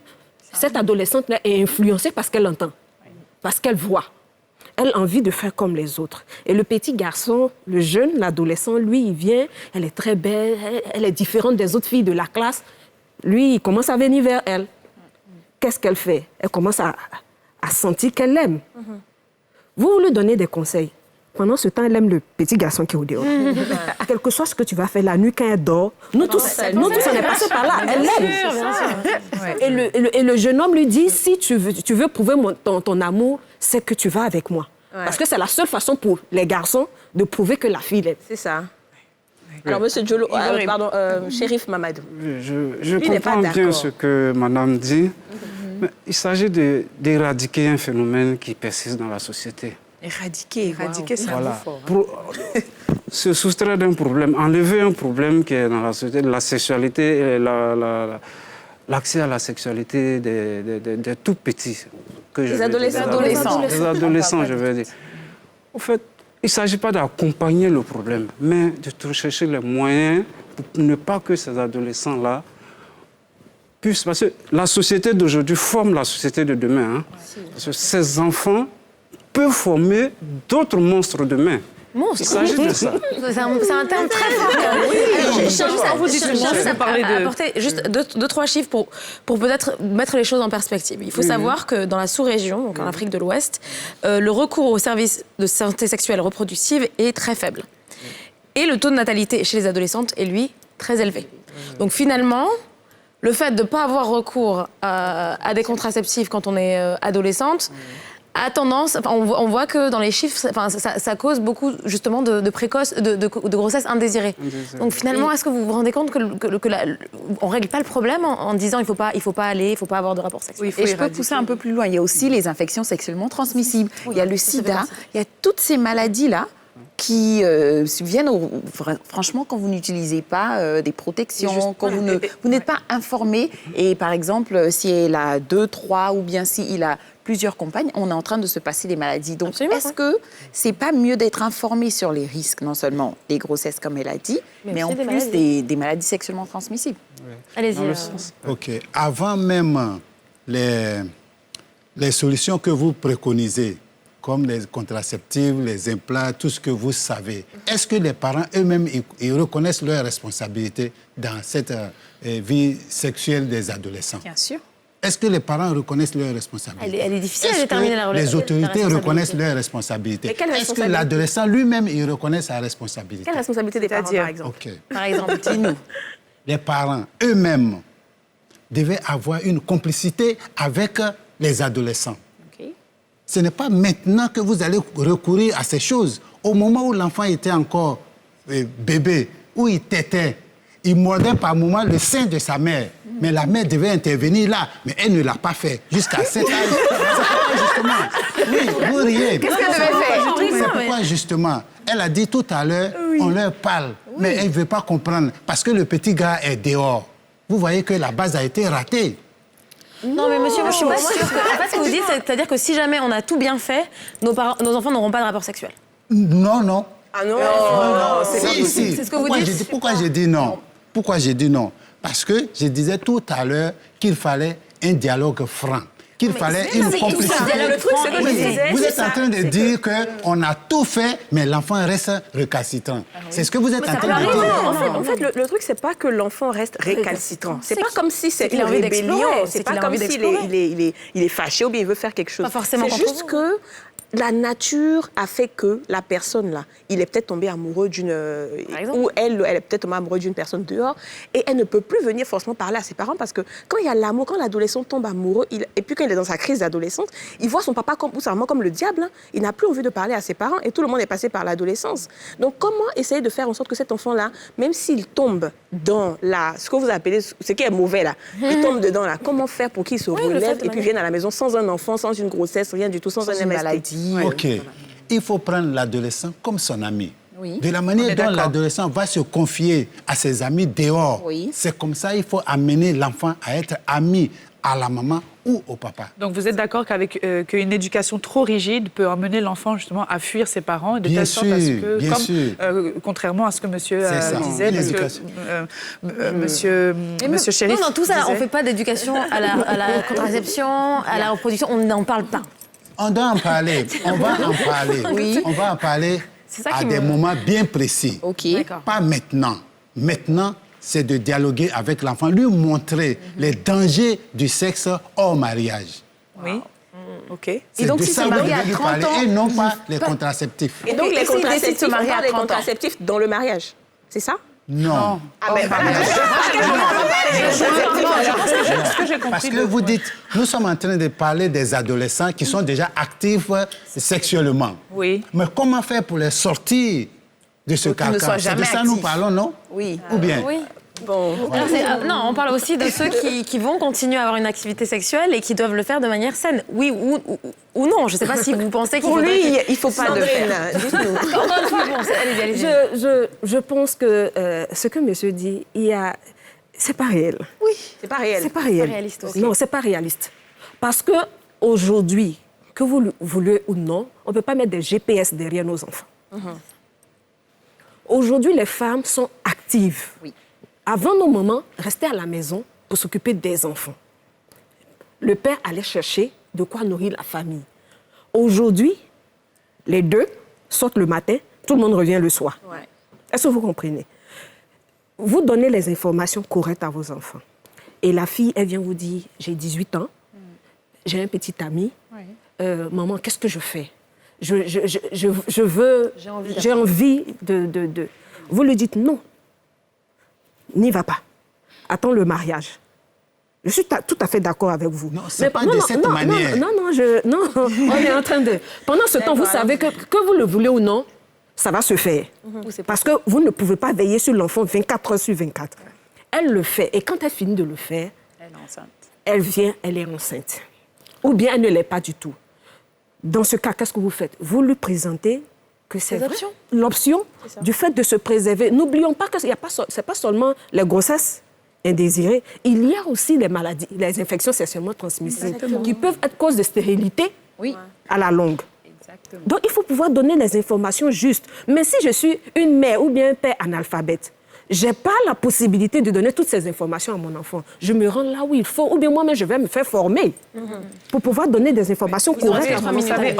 cette adolescente-là est influencée parce qu'elle entend, parce qu'elle voit. Elle a envie de faire comme les autres. Et le petit garçon, le jeune, l'adolescent, lui, il vient, elle est très belle, elle est différente des autres filles de la classe. Lui, il commence à venir vers elle. Qu'est-ce qu'elle fait? Elle commence à sentir qu'elle l'aime. Vous lui donnez des conseils. Pendant ce temps, elle aime le petit garçon qui est au dehors. Quel que soit ce que tu vas faire la nuit quand elle dort, nous tous, on est passé par là. Elle l'aime. Et le jeune homme lui dit, si tu veux prouver ton amour, c'est que tu vas avec moi. Parce que c'est la seule façon pour les garçons de prouver que la fille l'aime. C'est ça. Alors, monsieur Diolo, Chérif Mamadou. Je comprends bien ce que madame dit. Mais il s'agit d'éradiquer un phénomène qui persiste dans la société. Éradiquer, c'est voilà. Se soustraire d'un problème, enlever un problème qui est dans la société, la sexualité, et l'accès à la sexualité des tout petits. Des adolescents. Des adolescents, je veux dire. En fait, il ne s'agit pas d'accompagner le problème, mais de chercher les moyens pour ne pas que ces adolescents-là puissent... Parce que la société d'aujourd'hui forme la société de demain. Hein. Parce que ces enfants peuvent former d'autres monstres demain. Monstre. Il s'agit de ça. C'est un terme très fort. Juste deux, trois chiffres pour peut-être mettre les choses en perspective. Il faut savoir que dans la sous-région, donc en Afrique de l'Ouest, le recours aux services de santé sexuelle reproductive est très faible. Et le taux de natalité chez les adolescentes est, lui, très élevé. Donc finalement, le fait de ne pas avoir recours à des contraceptifs quand on est adolescente, a tendance, on voit que dans les chiffres, ça cause beaucoup justement de grossesses indésirées. Donc finalement, est-ce que vous vous rendez compte qu'on ne règle pas le problème en disant il faut pas aller, il faut pas avoir de rapport sexuel? Et je peux pousser un peu plus loin. Il y a aussi les infections sexuellement transmissibles. Il y a le sida, il y a toutes ces maladies-là qui viennent, franchement, quand vous n'utilisez pas des protections, quand vous n'êtes pas informé. Et par exemple, si elle a 2, 3 ou bien s'il a plusieurs compagnes, on est en train de se passer des maladies. Donc, est-ce que c'est pas mieux d'être informé sur les risques, non seulement des grossesses, comme elle a dit, mais en plus des maladies sexuellement transmissibles? Oui. Allez-y. OK. Avant même les solutions que vous préconisez, comme les contraceptifs, les implants, tout ce que vous savez, est-ce que les parents eux-mêmes ils reconnaissent leurs responsabilités dans cette vie sexuelle des adolescents? Bien sûr. Est-ce que les parents reconnaissent leurs responsabilités? Elle est difficile à déterminer la les autorités reconnaissent leurs responsabilités? Est-ce que l'adolescent lui-même, il reconnaît sa responsabilité? Quelle responsabilité des parents, par exemple? Par exemple, dis-nous. Les parents eux-mêmes devaient avoir une complicité avec les adolescents. Ce n'est pas maintenant que vous allez recourir à ces choses. Au moment où l'enfant était encore bébé, où il tétait, il mordait par moments le sein de sa mère. Mais la mère devait intervenir là, mais elle ne l'a pas fait jusqu'à cet âge. Justement. Oui, vous riez. Qu'est-ce qu'elle devait faire? C'est pourquoi, justement, elle a dit tout à l'heure, on leur parle, mais elle ne veut pas comprendre, parce que le petit gars est dehors. Vous voyez que la base a été ratée. Non, mais monsieur, moi, je suis pas sûre. En fait, ce que vous dites, c'est-à-dire que si jamais on a tout bien fait, nos enfants n'auront pas de rapport sexuel. Non, non. Ah non, c'est pas possible. C'est ce que vous dites. Pourquoi j'ai dit non? Pourquoi j'ai dit non? Parce que je disais tout à l'heure qu'il fallait un dialogue franc, qu'il fallait une complicité. Le truc, c'est que je disais, Vous êtes en train de dire qu'on a tout fait, mais l'enfant reste récalcitrant. C'est ce que vous êtes en train de dire. En fait, le truc, c'est pas que l'enfant reste récalcitrant. C'est pas comme si c'est une rébellion. C'est pas comme s'il est fâché ou bien il veut faire quelque chose. Pas forcément. C'est juste que la nature a fait que la personne là, il est peut-être tombé amoureux d'une ou elle est peut-être tombée amoureuse d'une personne dehors et elle ne peut plus venir forcément parler à ses parents parce que quand il y a l'amour, quand l'adolescent tombe amoureux, et puis quand il est dans sa crise d'adolescence, il voit son papa ou sa maman comme le diable. Hein. Il n'a plus envie de parler à ses parents et tout le monde est passé par l'adolescence. Donc comment essayer de faire en sorte que cet enfant là, même s'il tombe dans ce que vous appelez, ce qui est mauvais là, il tombe dedans là, comment faire pour qu'il se relève et puis vienne à la maison sans un enfant, sans une grossesse, rien du tout, sans une maladie. OK. Il faut prendre l'adolescent comme son ami. Oui. De la manière dont l'adolescent va se confier à ses amis dehors, c'est comme ça qu'il faut amener l'enfant à être ami à la maman ou au papa. Donc vous êtes d'accord qu'une éducation trop rigide peut amener l'enfant justement à fuir ses parents de telle sorte à ce que, contrairement à ce que monsieur disait, parce que monsieur Chérif. Non, tout ça, on ne fait pas d'éducation à la contraception, à la reproduction, on n'en parle pas. On doit en parler. On va en parler. Oui. On va en parler à des moments bien précis. Pas maintenant. Maintenant, c'est de dialoguer avec l'enfant, lui montrer les dangers du sexe hors mariage. Oui. OK. Et donc, si ça marie à 30 ans... Et non pas les contraceptifs. Et donc, les contraceptifs dans le mariage, c'est ça? Non. Ah ben voilà. Parce que vous dites, nous sommes en train de parler des adolescents qui sont déjà actifs sexuellement. Oui. Mais comment faire pour les sortir de ce carcan? C'est de ça que nous parlons, non? Oui. Ou bien? Oui. Bon. Non, on parle aussi de ceux qui vont continuer à avoir une activité sexuelle et qui doivent le faire de manière saine. Oui ou non. Je ne sais pas si vous pensez qu'il faut... Pour lui, il ne faut pas le faire. Je pense que ce que monsieur dit, c'est pas réel. Oui. C'est pas réel. C'est pas réel. C'est pas réaliste aussi. Non, c'est pas réaliste. Parce que aujourd'hui, que vous le voulez ou non, on ne peut pas mettre des GPS derrière nos enfants. Aujourd'hui, les femmes sont actives. Oui. Avant nos mamans, restaient à la maison pour s'occuper des enfants. Le père allait chercher de quoi nourrir la famille. Aujourd'hui, les deux sortent le matin, tout le monde revient le soir. Ouais. Est-ce que vous comprenez? Vous donnez les informations correctes à vos enfants. Et la fille, elle vient vous dire, j'ai 18 ans, j'ai un petit ami, maman, qu'est-ce que je fais? J'ai envie de... Vous lui dites non. N'y va pas. Attends le mariage. Je suis tout à fait d'accord avec vous. Non, c'est pas de cette manière. Non, on est en train de... Pendant ce temps, vous savez que vous le voulez ou non, ça va se faire. Parce que vous ne pouvez pas veiller sur l'enfant 24 heures sur 24. Elle le fait. Et quand elle finit de le faire, elle est enceinte. Elle vient, elle est enceinte. Ou bien elle ne l'est pas du tout. Dans ce cas, qu'est-ce que vous faites? Vous lui présentez que c'est l'option du fait de se préserver. N'oublions pas que ce n'est pas seulement les grossesses indésirées. Il y a aussi les maladies, les infections sexuellement transmissibles qui peuvent être cause de stérilité à la longue. Exactement. Donc, il faut pouvoir donner les informations justes. Mais si je suis une mère ou bien un père analphabète, je n'ai pas la possibilité de donner toutes ces informations à mon enfant. Je me rends là où il faut, ou bien moi-même, je vais me faire former pour pouvoir donner des informations correctes. Vous savez,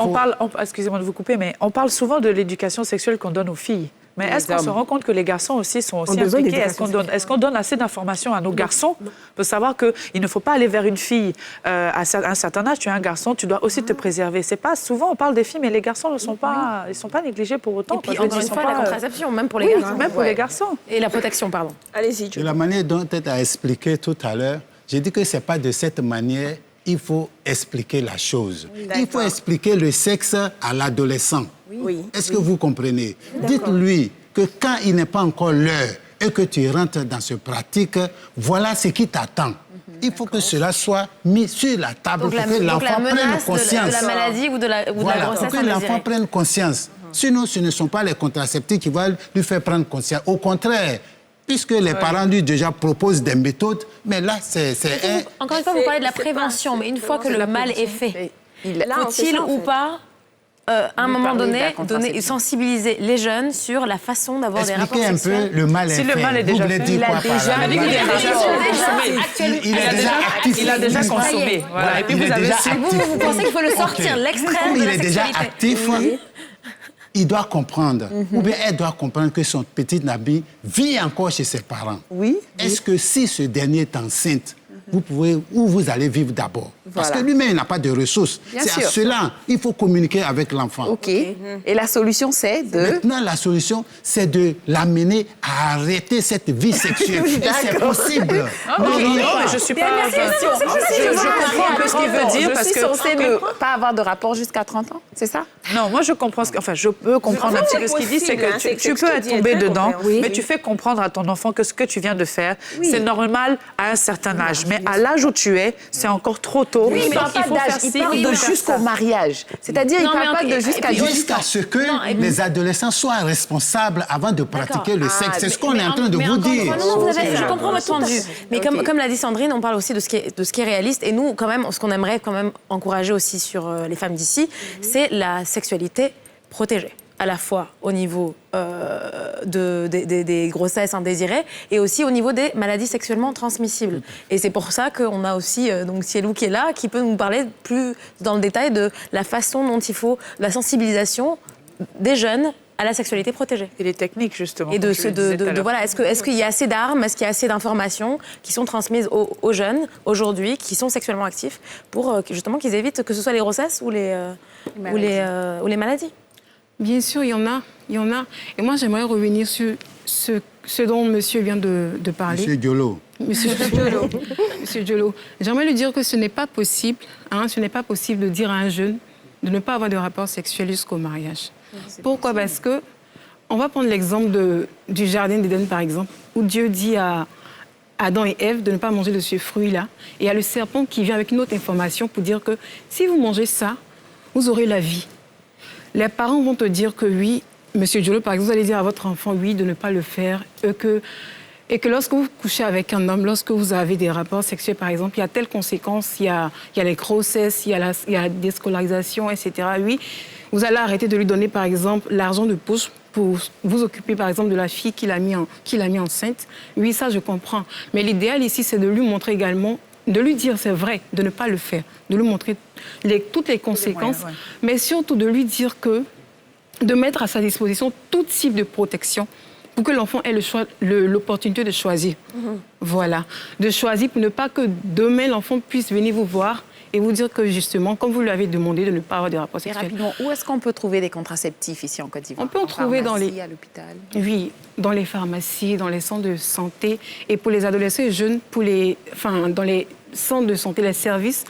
excusez-moi de vous couper, mais on parle souvent de l'éducation sexuelle qu'on donne aux filles. Mais est-ce qu'on se rend compte que les garçons aussi sont aussi impliqués? Est-ce qu'on donne assez d'informations à nos garçons pour savoir qu'il ne faut pas aller vers une fille à un certain âge? Tu es un garçon, tu dois aussi te préserver. C'est pas souvent on parle des filles, mais les garçons ne sont pas, ils sont pas négligés pour autant. Et puis encore une fois, la contraception, même pour les garçons. Même pour les garçons. Et la protection, pardon. Allez-y. De la manière dont tu as expliqué tout à l'heure, j'ai dit que c'est pas de cette manière. Il faut expliquer la chose. Il faut expliquer le sexe à l'adolescent. Oui. Est-ce que vous comprenez? Dites-lui que quand il n'est pas encore l'heure et que tu rentres dans ce pratique, voilà ce qui t'attend. Il faut que cela soit mis sur la table pour que l'enfant prenne conscience. De la maladie ou de la grossesse pour que l'enfant prenne conscience. Sinon, ce ne sont pas les contraceptifs qui vont lui faire prendre conscience. Au contraire, puisque les parents lui déjà proposent des méthodes, mais là, c'est Encore une fois, vous parlez de la prévention, mais une fois que le mal est fait, faut-il ou pas, à un moment donné, sensibiliser les jeunes sur la façon d'avoir des rapports sexuels? Expliquez un peu, le mal est fait. Si le mal est déjà fait, il a déjà consommé. Voilà. Et puis vous pensez qu'il faut le sortir, l'extrême de la sexualité? Il est déjà actif. Il doit comprendre, ou bien elle doit comprendre que son petit Nabi vit encore chez ses parents. Oui. Est-ce que si ce dernier est enceinte, vous pouvez, où vous allez vivre d'abord? Parce que lui-même, il n'a pas de ressources. C'est à cela, il faut communiquer avec l'enfant. OK. Et la solution, c'est de... Maintenant, la solution, c'est de l'amener à arrêter cette vie sexuelle. C'est possible. Non, je ne suis pas... Je comprends un peu ce qu'il veut dire. Je suis censée ne pas avoir de rapport jusqu'à 30 ans, c'est ça? Non, moi, je comprends je peux comprendre un petit peu ce qu'il dit, c'est que tu peux être tombé dedans, mais tu fais comprendre à ton enfant que ce que tu viens de faire, c'est normal à un certain âge. Mais à l'âge où tu es, c'est encore trop tôt. Oui, mais il parle de jusqu'au mariage. C'est-à-dire, il ne parle pas de jusqu'à ce que les adolescents soient responsables avant de pratiquer le sexe. C'est ce qu'on est en train de vous dire. Je comprends votre point de vue. Mais comme l'a dit Sandrine, on parle aussi de ce qui est réaliste. Et nous, quand même, ce qu'on aimerait quand même encourager aussi sur les femmes d'ici, c'est la sexualité protégée. À la fois au niveau des grossesses indésirées et aussi au niveau des maladies sexuellement transmissibles. Et c'est pour ça qu'on a aussi donc Cielou qui est là, qui peut nous parler plus dans le détail de la façon dont il faut, la sensibilisation des jeunes à la sexualité protégée. Et les techniques, justement. Et voilà, est-ce qu'il y a assez d'armes, est-ce qu'il y a assez d'informations qui sont transmises aux jeunes aujourd'hui, qui sont sexuellement actifs, pour justement qu'ils évitent que ce soit les grossesses ou les maladies. Bien sûr, il y en a. Et moi, j'aimerais revenir sur ce dont monsieur vient de parler. Monsieur Diolo. Monsieur Diolo. J'aimerais lui dire que ce n'est pas possible, de dire à un jeune de ne pas avoir de rapport sexuel jusqu'au mariage. Pourquoi? Parce que, on va prendre l'exemple du jardin d'Éden, par exemple, où Dieu dit à Adam et Ève de ne pas manger de ce fruit-là. Et il y a le serpent qui vient avec une autre information pour dire que si vous mangez ça, vous aurez la vie. Les parents vont te dire que oui, monsieur Diolo, par exemple, vous allez dire à votre enfant oui, de ne pas le faire, et que lorsque vous couchez avec un homme, lorsque vous avez des rapports sexuels, par exemple, il y a telle conséquence, il y a les grossesses, il y a la déscolarisation, etc. Oui, vous allez arrêter de lui donner, par exemple, l'argent de poche pour vous occuper, par exemple, de la fille qu'il a mis enceinte. Oui, ça, je comprends. Mais l'idéal ici, c'est de lui montrer également, de lui dire, c'est vrai, de ne pas le faire, de lui montrer toutes les conséquences, mais surtout de lui dire de mettre à sa disposition tout type de protection pour que l'enfant ait l'opportunité de choisir. Voilà, de choisir pour ne pas que demain, l'enfant puisse venir vous voir et vous dire que justement, comme vous lui avez demandé de ne pas avoir de rapports sexuels. Où est-ce qu'on peut trouver des contraceptifs ici en Côte d'Ivoire? On peut en trouver dans les... à l'hôpital? Oui, dans les pharmacies, dans les centres de santé. Et pour les adolescents et jeunes, dans les centres de santé, les services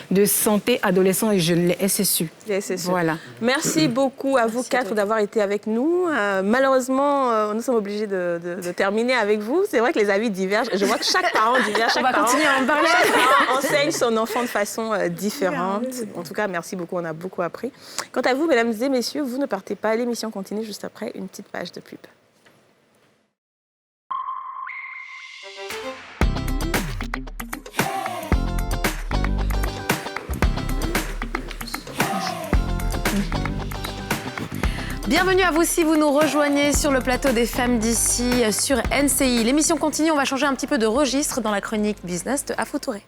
de santé adolescents et jeunes, les SSU. Les SSU. Voilà. Merci beaucoup à vous quatre d'avoir été avec nous. Malheureusement, nous sommes obligés de terminer avec vous. C'est vrai que les avis divergent. Je vois que chaque parent diverge. On va continuer à en parler. Chaque parent enseigne son enfant de façon différente. En tout cas, merci beaucoup. On a beaucoup appris. Quant à vous, mesdames et messieurs, vous ne partez pas. L'émission continue juste après une petite page de pub. Bienvenue à vous si vous nous rejoignez sur le plateau des Femmes d'ici sur NCI. L'émission continue, on va changer un petit peu de registre dans la chronique business de Afou Touré.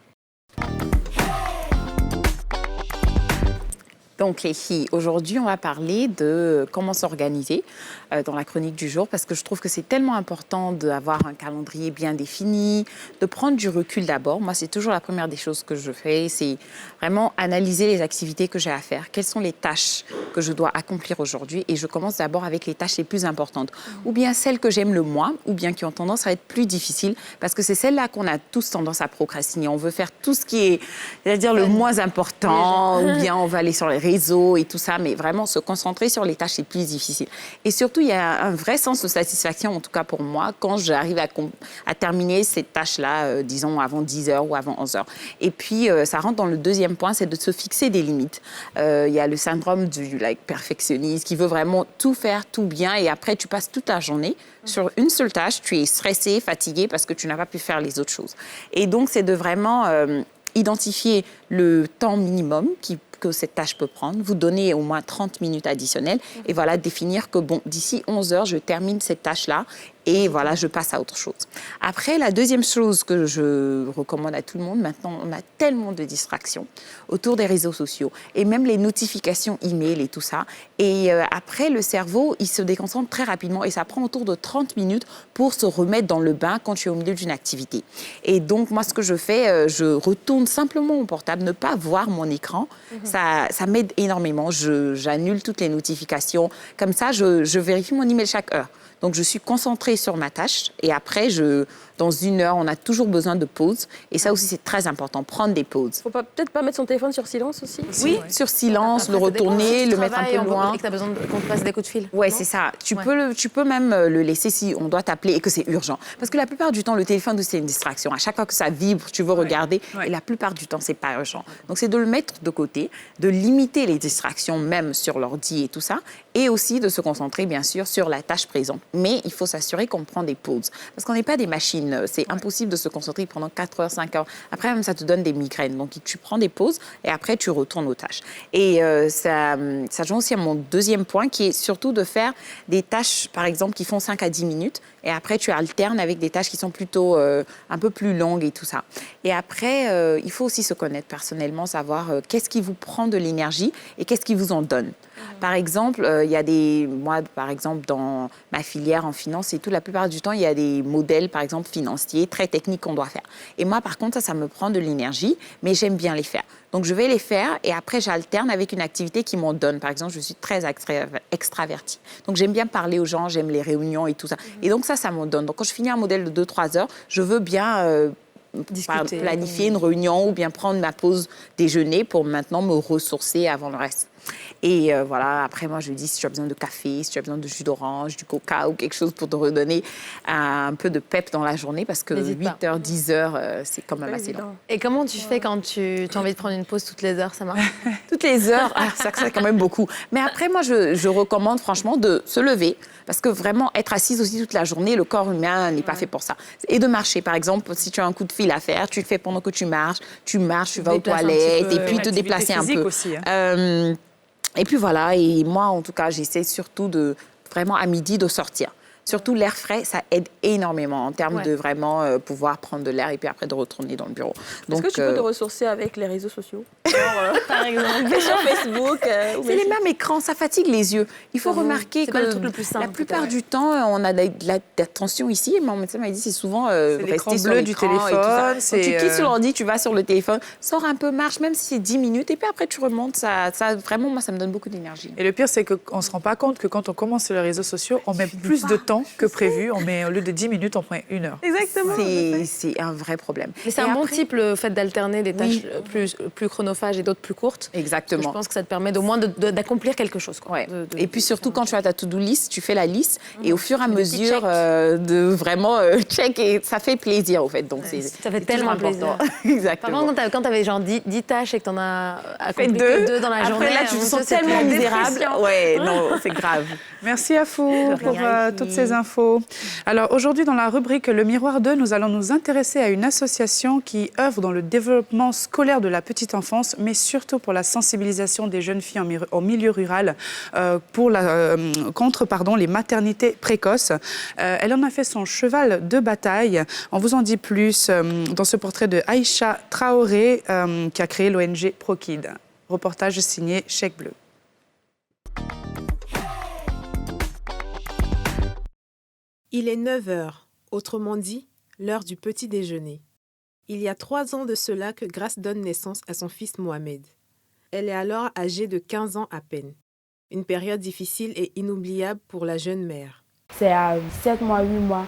Donc les filles, aujourd'hui on va parler de comment s'organiser dans la chronique du jour parce que je trouve que c'est tellement important d'avoir un calendrier bien défini, de prendre du recul d'abord. Moi c'est toujours la première des choses que je fais, c'est vraiment analyser les activités que j'ai à faire. Quelles sont les tâches que je dois accomplir aujourd'hui et je commence d'abord avec les tâches les plus importantes ou bien celles que j'aime le moins ou bien qui ont tendance à être plus difficiles parce que c'est celles-là qu'on a tous tendance à procrastiner. On veut faire tout ce qui est, c'est-à-dire le moins important ou bien on va aller sur les réseaux et tout ça, mais vraiment se concentrer sur les tâches, c'est plus difficile. Et surtout, il y a un vrai sens de satisfaction, en tout cas pour moi, quand j'arrive à terminer cette tâche-là, disons, avant 10h ou avant 11h. Et puis, ça rentre dans le deuxième point, c'est de se fixer des limites. Il y a le syndrome du perfectionniste qui veut vraiment tout faire, tout bien, et après, tu passes toute la journée sur une seule tâche, tu es stressé, fatigué parce que tu n'as pas pu faire les autres choses. Et donc, c'est de vraiment identifier le temps minimum que cette tâche peut prendre, vous donner au moins 30 minutes additionnelles et voilà, définir que bon, d'ici 11h, je termine cette tâche-là et voilà, je passe à autre chose. Après, la deuxième chose que je recommande à tout le monde, maintenant, on a tellement de distractions autour des réseaux sociaux et même les notifications email et tout ça. Et après, le cerveau, il se déconcentre très rapidement et ça prend autour de 30 minutes pour se remettre dans le bain quand tu es au milieu d'une activité. Et donc, moi, ce que je fais, je retourne simplement mon portable, ne pas voir mon écran. Ça m'aide énormément. J'annule toutes les notifications. Comme ça, je vérifie mon email chaque heure. Donc, je suis concentrée sur ma tâche et après, dans 1 heure, on a toujours besoin de pause. Et ça aussi, c'est très important, prendre des pauses. Faut peut-être pas mettre son téléphone sur silence aussi. Oui, sur silence, le retourner, le mettre un peu loin. Et que tu as besoin qu'on te passe des coups de fil. Oui, c'est ça. Tu peux même le laisser si on doit t'appeler et que c'est urgent. Parce que la plupart du temps, le téléphone, c'est une distraction. À chaque fois que ça vibre, tu veux regarder. Et la plupart du temps, c'est pas urgent. Donc, c'est de le mettre de côté, de limiter les distractions, même sur l'ordi et tout ça. Et aussi de se concentrer, bien sûr, sur la tâche présente. Mais il faut s'assurer qu'on prend des pauses. Parce qu'on n'est pas des machines. C'est impossible de se concentrer pendant 4 heures, 5 heures. Après, même, ça te donne des migraines. Donc, tu prends des pauses et après, tu retournes aux tâches. Et ça joue aussi à mon deuxième point, qui est surtout de faire des tâches, par exemple, qui font 5 à 10 minutes. Et après, tu alternes avec des tâches qui sont plutôt un peu plus longues et tout ça. Et après, il faut aussi se connaître personnellement, savoir qu'est-ce qui vous prend de l'énergie et qu'est-ce qui vous en donne. Par exemple, il y a moi, par exemple, dans ma filière en finance et tout, la plupart du temps, il y a des modèles, par exemple, financiers, très techniques qu'on doit faire. Et moi, par contre, ça me prend de l'énergie, mais j'aime bien les faire. Donc, je vais les faire et après, j'alterne avec une activité qui m'en donne. Par exemple, je suis très extravertie. Donc, j'aime bien parler aux gens, j'aime les réunions et tout ça. Et donc, ça m'en donne. Donc, quand je finis un modèle de 2-3 heures, je veux bien planifier une réunion ou bien prendre ma pause déjeuner pour maintenant me ressourcer avant le reste. Et voilà, après, moi, je dis si tu as besoin de café, si tu as besoin de jus d'orange, du coca ou quelque chose pour te redonner un peu de pep dans la journée parce que 8h, 10h, c'est quand même assez long. Et comment tu fais quand tu as envie de prendre une pause toutes les heures, ça marche? Toutes les heures, ça c'est quand même beaucoup. Mais après, moi, je recommande franchement de se lever parce que vraiment, être assise aussi toute la journée, le corps humain n'est pas fait pour ça. Et de marcher, par exemple, si tu as un coup de fil à faire, tu le fais pendant que tu marches, tu vas aux toilettes et puis te déplacer un peu. Aussi, hein. Et puis voilà, et moi, en tout cas, j'essaie surtout vraiment à midi de sortir. Surtout l'air frais, ça aide énormément en termes de vraiment pouvoir prendre de l'air et puis après de retourner dans le bureau. Est-ce que tu peux te ressourcer avec les réseaux sociaux? Par exemple, sur Facebook c'est les mêmes écrans, ça fatigue les yeux. Il faut remarquer que le truc le plus simple, la plupart du temps, on a de l'attention ici. Mon médecin m'a dit c'est souvent rester sur bleu l'écran du téléphone. Quand tu quittes sur l'ordi, tu vas sur le téléphone, sors un peu, marche, même si c'est 10 minutes, et puis après tu remontes. Ça, vraiment, moi, ça me donne beaucoup d'énergie. Et le pire, c'est qu'on ne se rend pas compte que quand on commence sur les réseaux sociaux, on met plus de temps que prévu. On met, au lieu de 10 minutes, on prend 1 heure. Exactement. C'est un vrai problème. Mais c'est un bon type, le fait d'alterner des tâches plus chronophages et d'autres plus courtes. Exactement. Je pense que ça te permet au moins d'accomplir quelque chose. Quoi. Ouais. Et puis surtout, quand tu as ta to-do list, tu fais la liste et au fur et à mesure de vraiment check, et ça fait plaisir, au fait. Donc, ça fait tellement plaisir. Exactement. Par contre, quand tu avais genre 10 tâches et que tu en as accompli que 2 dans la journée, après, là, tu te sens tellement misérable. Ouais, non, c'est grave. Merci à vous pour toutes ces infos. Alors, aujourd'hui, dans la rubrique Le Miroir 2, nous allons nous intéresser à une association qui œuvre dans le développement scolaire de la petite enfance, mais surtout pour la sensibilisation des jeunes filles en milieu rural contre les maternités précoces. Elle en a fait son cheval de bataille. On vous en dit plus dans ce portrait de Aïcha Traoré, qui a créé l'ONG ProKid. Reportage signé Chèque Bleu. Il est 9h, autrement dit, l'heure du petit déjeuner. Il y a 3 ans de cela que Grace donne naissance à son fils Mohamed. Elle est alors âgée de 15 ans à peine. Une période difficile et inoubliable pour la jeune mère. C'est à 7 mois, 8 mois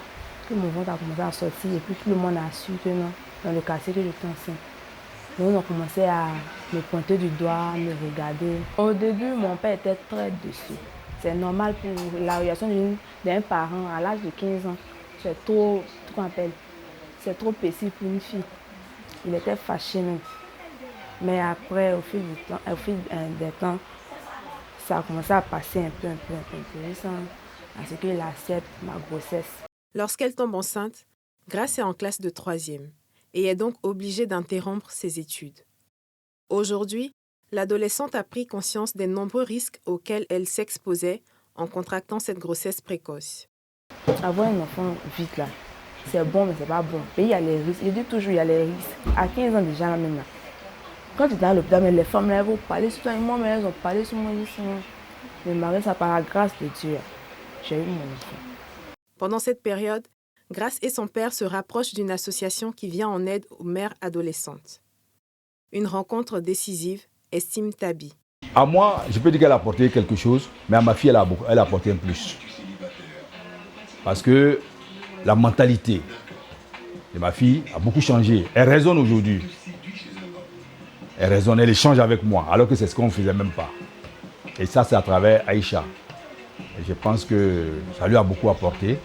que mon ventre a commencé à sortir et puis tout le monde a su que non, dans le quartier que j'étais enceinte. Donc, on commençait à me pointer du doigt, me regarder. Au début, mon père était très dessus. C'est normal pour la réaction d'un parent à l'âge de 15 ans. C'est trop, qu'on appelle, c'est trop petit pour une fille. Il était fâché même. Mais après, au fil des temps, ça a commencé à passer un peu, à ce qu'il accepte ma grossesse. Lorsqu'elle tombe enceinte, Grace est en classe de 3e et est donc obligée d'interrompre ses études. Aujourd'hui, l'adolescente a pris conscience des nombreux risques auxquels elle s'exposait en contractant cette grossesse précoce. Avoir un enfant vite là, c'est bon mais c'est pas bon. Et il y a les risques, je dis toujours il y a les risques. À 15 ans déjà même là. Quand tu es dans l'hôpital, les femmes là, elles vont parler sur toi et moi, mais elles ont parlé sur moi. Le mari, ça par la grâce de Dieu. J'ai eu mon enfant. Pendant cette période, Grace et son père se rapprochent d'une association qui vient en aide aux mères adolescentes. Une rencontre décisive, estime Tabi. À moi, je peux dire qu'elle a apporté quelque chose, mais à ma fille, elle a apporté un plus. Parce que la mentalité de ma fille a beaucoup changé. Elle raisonne aujourd'hui. Elle raisonne, elle échange avec moi, alors que c'est ce qu'on ne faisait même pas. Et ça, c'est à travers Aïcha. Et je pense que ça lui a beaucoup apporté.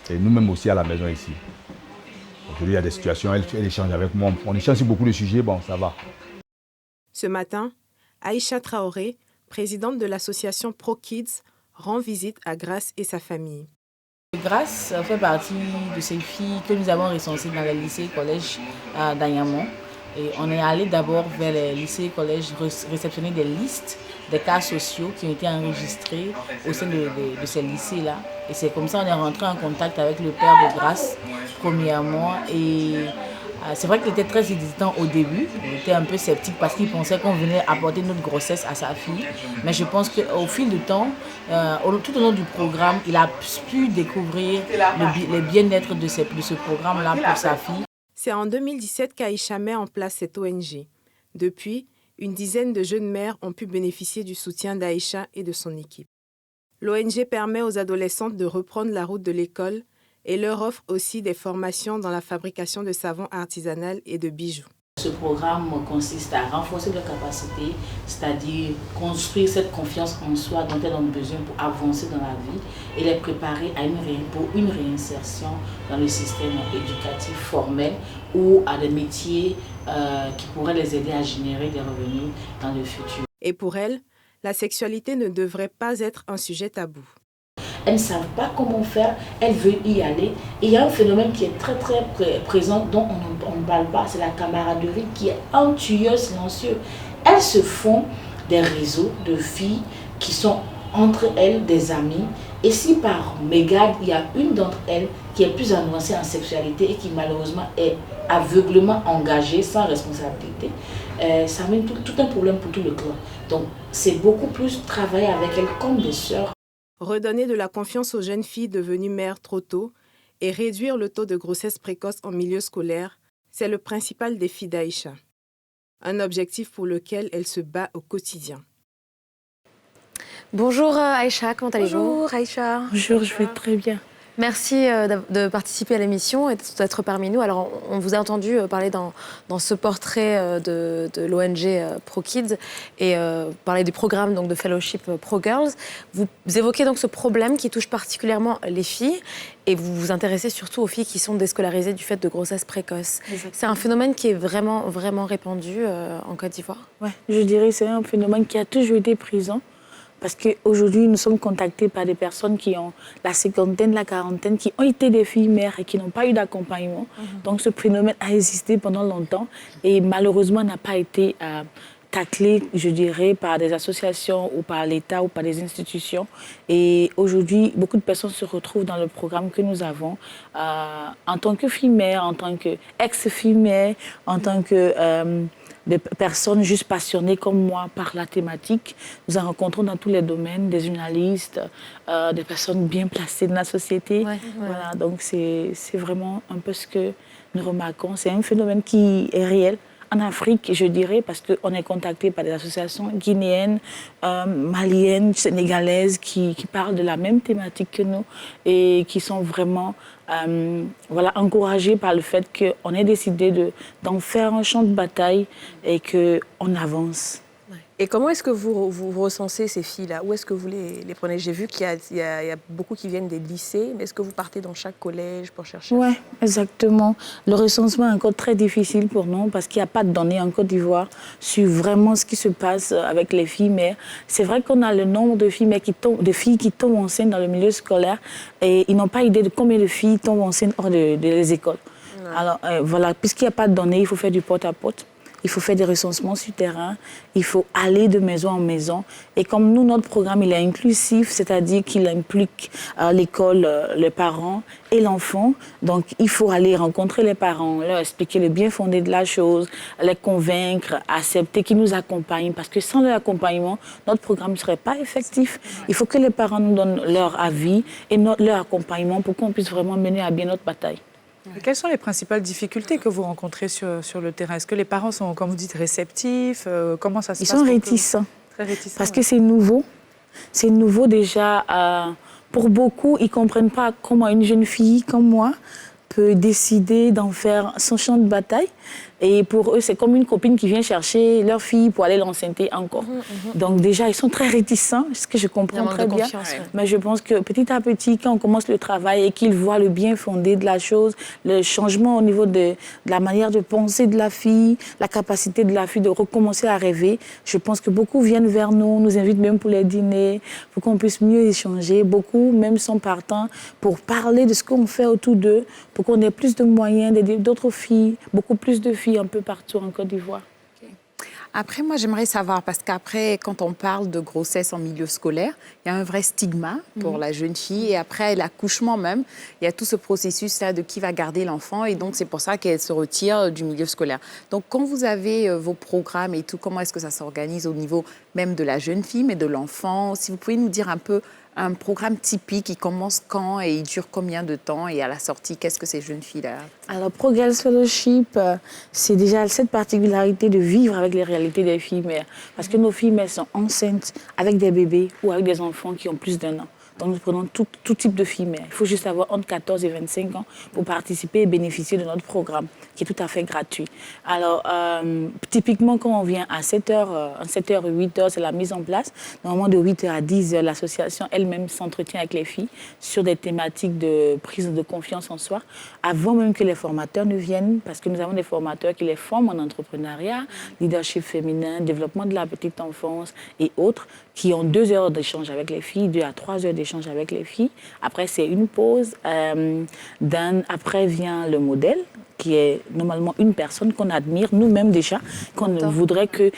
Et nous-mêmes aussi à la maison ici. Aujourd'hui, il y a des situations, elle échange avec moi. On échange sur beaucoup de sujets, bon, ça va. Ce matin, Aïcha Traoré, présidente de l'association Pro Kids, rend visite à Grace et sa famille. Grace fait partie de ces filles que nous avons recensées dans les lycées et collèges d'Anyamon. Et on est allé d'abord vers les lycées et collèges réceptionner des listes des cas sociaux qui ont été enregistrés au sein de ces lycées-là. Et c'est comme ça qu'on est rentré en contact avec le père de Grace, premièrement. Et c'est vrai qu'il était très hésitant au début. Il était un peu sceptique parce qu'il pensait qu'on venait apporter notre grossesse à sa fille. Mais je pense qu'au fil du temps, tout au long du programme, il a pu découvrir le bien-être de ce programme-là pour sa fille. C'est en 2017 qu'Aïcha met en place cette ONG. Depuis, une dizaine de jeunes mères ont pu bénéficier du soutien d'Aïcha et de son équipe. L'ONG permet aux adolescentes de reprendre la route de l'école et leur offre aussi des formations dans la fabrication de savon artisanal et de bijoux. Ce programme consiste à renforcer leurs capacités, c'est-à-dire construire cette confiance en soi dont elles ont besoin pour avancer dans la vie et les préparer pour une réinsertion dans le système éducatif formel ou à des métiers qui pourraient les aider à générer des revenus dans le futur. Et pour elles, la sexualité ne devrait pas être un sujet tabou. Elles ne savent pas comment faire, elles veulent y aller. Et il y a un phénomène qui est très présent, dont on ne parle pas, c'est la camaraderie qui est un tueur silencieux. Elles se font des réseaux de filles qui sont entre elles des amies. Et si par mégarde, il y a une d'entre elles qui est plus avancée en sexualité et qui malheureusement est aveuglément engagée, sans responsabilité, ça amène tout un problème pour tout le clan. Donc c'est beaucoup plus travailler avec elles comme des sœurs. Redonner de la confiance aux jeunes filles devenues mères trop tôt et réduire le taux de grossesse précoce en milieu scolaire, c'est le principal défi d'Aïcha. Un objectif pour lequel elle se bat au quotidien. Bonjour Aïcha, comment allez-vous? Bonjour Aïcha. Bonjour, je vais très bien. Merci de participer à l'émission et d'être parmi nous. Alors, on vous a entendu parler dans ce portrait de l'ONG Pro Kids et parler du programme donc, de fellowship Pro Girls. Vous évoquez donc ce problème qui touche particulièrement les filles et vous vous intéressez surtout aux filles qui sont déscolarisées du fait de grossesse précoce. C'est un phénomène qui est vraiment, vraiment répandu en Côte d'Ivoire? Ouais, je dirais que c'est un phénomène qui a toujours été présent. Parce qu'aujourd'hui, nous sommes contactés par des personnes qui ont la cinquantaine, la quarantaine, qui ont été des filles mères et qui n'ont pas eu d'accompagnement. Donc ce phénomène a existé pendant longtemps et malheureusement n'a pas été taclé, je dirais, par des associations ou par l'État ou par des institutions. Et aujourd'hui, beaucoup de personnes se retrouvent dans le programme que nous avons en tant que fille mère, en tant qu'ex-fille mère, en tant que... des personnes juste passionnées comme moi par la thématique. Nous en rencontrons dans tous les domaines, des journalistes, des personnes bien placées dans la société. Voilà, donc c'est vraiment un peu ce que nous remarquons. C'est un phénomène qui est réel en Afrique, je dirais, parce qu'on est contacté par des associations guinéennes, maliennes, sénégalaises qui parlent de la même thématique que nous et qui sont vraiment encouragées par le fait qu'on ait décidé d'en faire un champ de bataille et qu'on avance. Et comment est-ce que vous recensez ces filles-là? Où est-ce que vous les prenez? J'ai vu qu'il y a beaucoup qui viennent des lycées, mais est-ce que vous partez dans chaque collège pour chercher? Oui, exactement. Le recensement est encore très difficile pour nous parce qu'il n'y a pas de données en Côte d'Ivoire sur vraiment ce qui se passe avec les filles. Mais c'est vrai qu'on a le nombre de filles, qui tombent enceintes dans le milieu scolaire et ils n'ont pas idée de combien de filles tombent enceintes hors des écoles. Ouais. Alors voilà, puisqu'il n'y a pas de données, il faut faire du porte-à-porte. Il faut faire des recensements sur terrain, il faut aller de maison en maison. Et comme nous, notre programme, il est inclusif, c'est-à-dire qu'il implique l'école, les parents et l'enfant. Donc, il faut aller rencontrer les parents, leur expliquer le bien fondé de la chose, les convaincre, accepter qu'ils nous accompagnent. Parce que sans leur accompagnement, notre programme ne serait pas effectif. Il faut que les parents nous donnent leur avis et leur accompagnement pour qu'on puisse vraiment mener à bien notre bataille. Quelles sont les principales difficultés que vous rencontrez sur le terrain? Est-ce que les parents sont, comme vous dites, réceptifs? Comment ça se passe? Ils sont réticents. Très réticents. Parce que c'est nouveau. C'est nouveau déjà. Pour beaucoup, ils ne comprennent pas comment une jeune fille comme moi peut décider d'en faire son champ de bataille. Et pour eux, c'est comme une copine qui vient chercher leur fille pour aller l'enceinte encore. Donc déjà, ils sont très réticents, ce que je comprends très bien. Mais je pense que petit à petit, quand on commence le travail et qu'ils voient le bien fondé de la chose, le changement au niveau de la manière de penser de la fille, la capacité de la fille de recommencer à rêver, je pense que beaucoup viennent vers nous, nous invitent même pour les dîners, pour qu'on puisse mieux échanger. Beaucoup même sont partants pour parler de ce qu'on fait autour d'eux, pour qu'on ait plus de moyens d'aider d'autres filles, beaucoup plus de filles un peu partout en Côte d'Ivoire. Okay. Après, moi, j'aimerais savoir, parce qu'après, quand on parle de grossesse en milieu scolaire, il y a un vrai stigma pour la jeune fille. Et après l'accouchement même, il y a tout ce processus-là de qui va garder l'enfant. Et donc, c'est pour ça qu'elle se retire du milieu scolaire. Donc, quand vous avez vos programmes et tout, comment est-ce que ça s'organise au niveau même de la jeune fille, mais de l'enfant? Si vous pouvez nous dire un peu un programme typique, il commence quand et il dure combien de temps? Et à la sortie, qu'est-ce que ces jeunes filles-là? Alors, ProGirls Fellowship, c'est déjà cette particularité de vivre avec les réalités des filles mères. Parce que nos filles mères sont enceintes avec des bébés ou avec des enfants qui ont plus d'1 an. Donc, nous prenons tout type de filles mères. Il faut juste avoir entre 14 et 25 ans pour participer et bénéficier de notre programme, qui est tout à fait gratuit. Alors, typiquement, quand on vient à 7h, 8h, c'est la mise en place. Normalement, de 8h à 10h, l'association elle-même s'entretient avec les filles sur des thématiques de prise de confiance en soi, avant même que les formateurs ne viennent, parce que nous avons des formateurs qui les forment en entrepreneuriat, leadership féminin, développement de la petite enfance et autres, qui ont 2 heures d'échange avec les filles, 2 à 3 heures d'échange avec les filles. Après, c'est une pause. Après vient le modèle, qui est normalement une personne qu'on admire, nous-mêmes déjà, qu'on voudrait que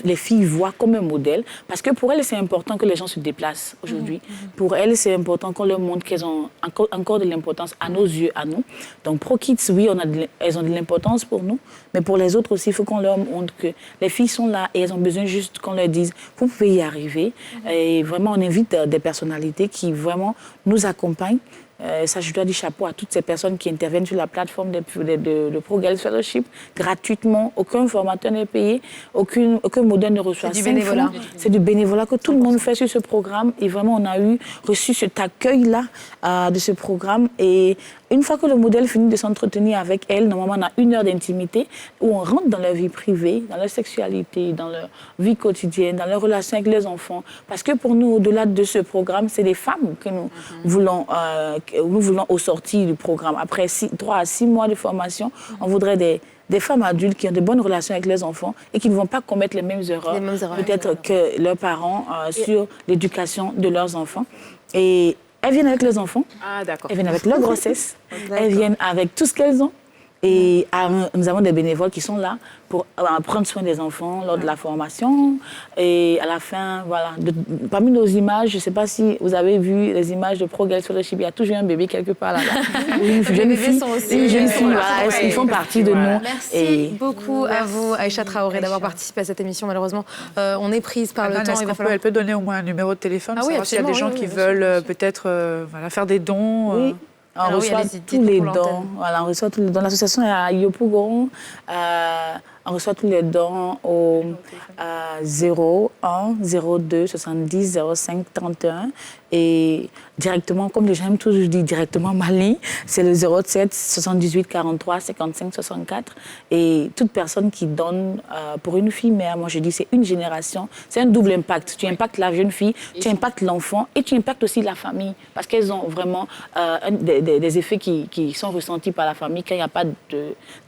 les filles voient comme un modèle. Parce que pour elles, c'est important que les gens se déplacent aujourd'hui. Pour elles, c'est important qu'on leur montre qu'elles ont encore de l'importance à nos yeux, à nous. Donc, ProKids, oui, elles ont de l'importance pour nous, mais pour les autres aussi, il faut qu'on leur montre que les filles sont là et elles ont besoin juste qu'on leur dise « vous pouvez y arriver ». Et vraiment, on invite des personnalités qui vraiment nous accompagnent. Ça, je dois dire chapeau à toutes ces personnes qui interviennent sur la plateforme de ProGirls Fellowship gratuitement. Aucun formateur n'est payé, aucun modèle ne reçoit 5 francs. C'est du bénévolat que tout le monde fait sur ce programme. Et vraiment, on a reçu cet accueil-là de ce programme. Et une fois que le modèle finit de s'entretenir avec elle, normalement, on a 1 heure d'intimité où on rentre dans leur vie privée, dans leur sexualité, dans leur vie quotidienne, dans leurs relations avec les enfants. Parce que pour nous, au-delà de ce programme, c'est des femmes que nous voulons au sortir du programme. Après 3 à 6 mois de formation, on voudrait des femmes adultes qui ont de bonnes relations avec les enfants et qui ne vont pas commettre les mêmes erreurs peut-être que leurs parents sur l'éducation de leurs enfants. Et elles viennent avec les enfants, elles viennent avec leur grossesse, elles viennent avec tout ce qu'elles ont. Et nous avons des bénévoles qui sont là pour prendre soin des enfants lors de la formation. Et à la fin, voilà, parmi nos images, je ne sais pas si vous avez vu les images de ProGirls Fellowship, il y a toujours un bébé quelque part là-bas. Une jeune fille, ils font partie de nous. Merci beaucoup à vous, Aïcha Traoré, d'avoir participé à cette émission. Malheureusement, on est prise par le temps. Elle peut donner au moins un numéro de téléphone, savoir s'il y a des gens qui veulent peut-être faire des dons. Oui. On reçoit tous les dons. Voilà, on reçoit tous les dons. L'association est à Yopougon. On reçoit tous les dons au 01 02 70 05 31 et directement, comme les gens aiment toujours dire directement ma ligne, c'est le 07 78 43 55 64. Et toute personne qui donne pour une fille mère, moi je dis c'est une génération, c'est un double impact. Tu impactes la jeune fille, tu impactes l'enfant et tu impactes aussi la famille parce qu'elles ont vraiment des effets qui sont ressentis par la famille quand il n'y a pas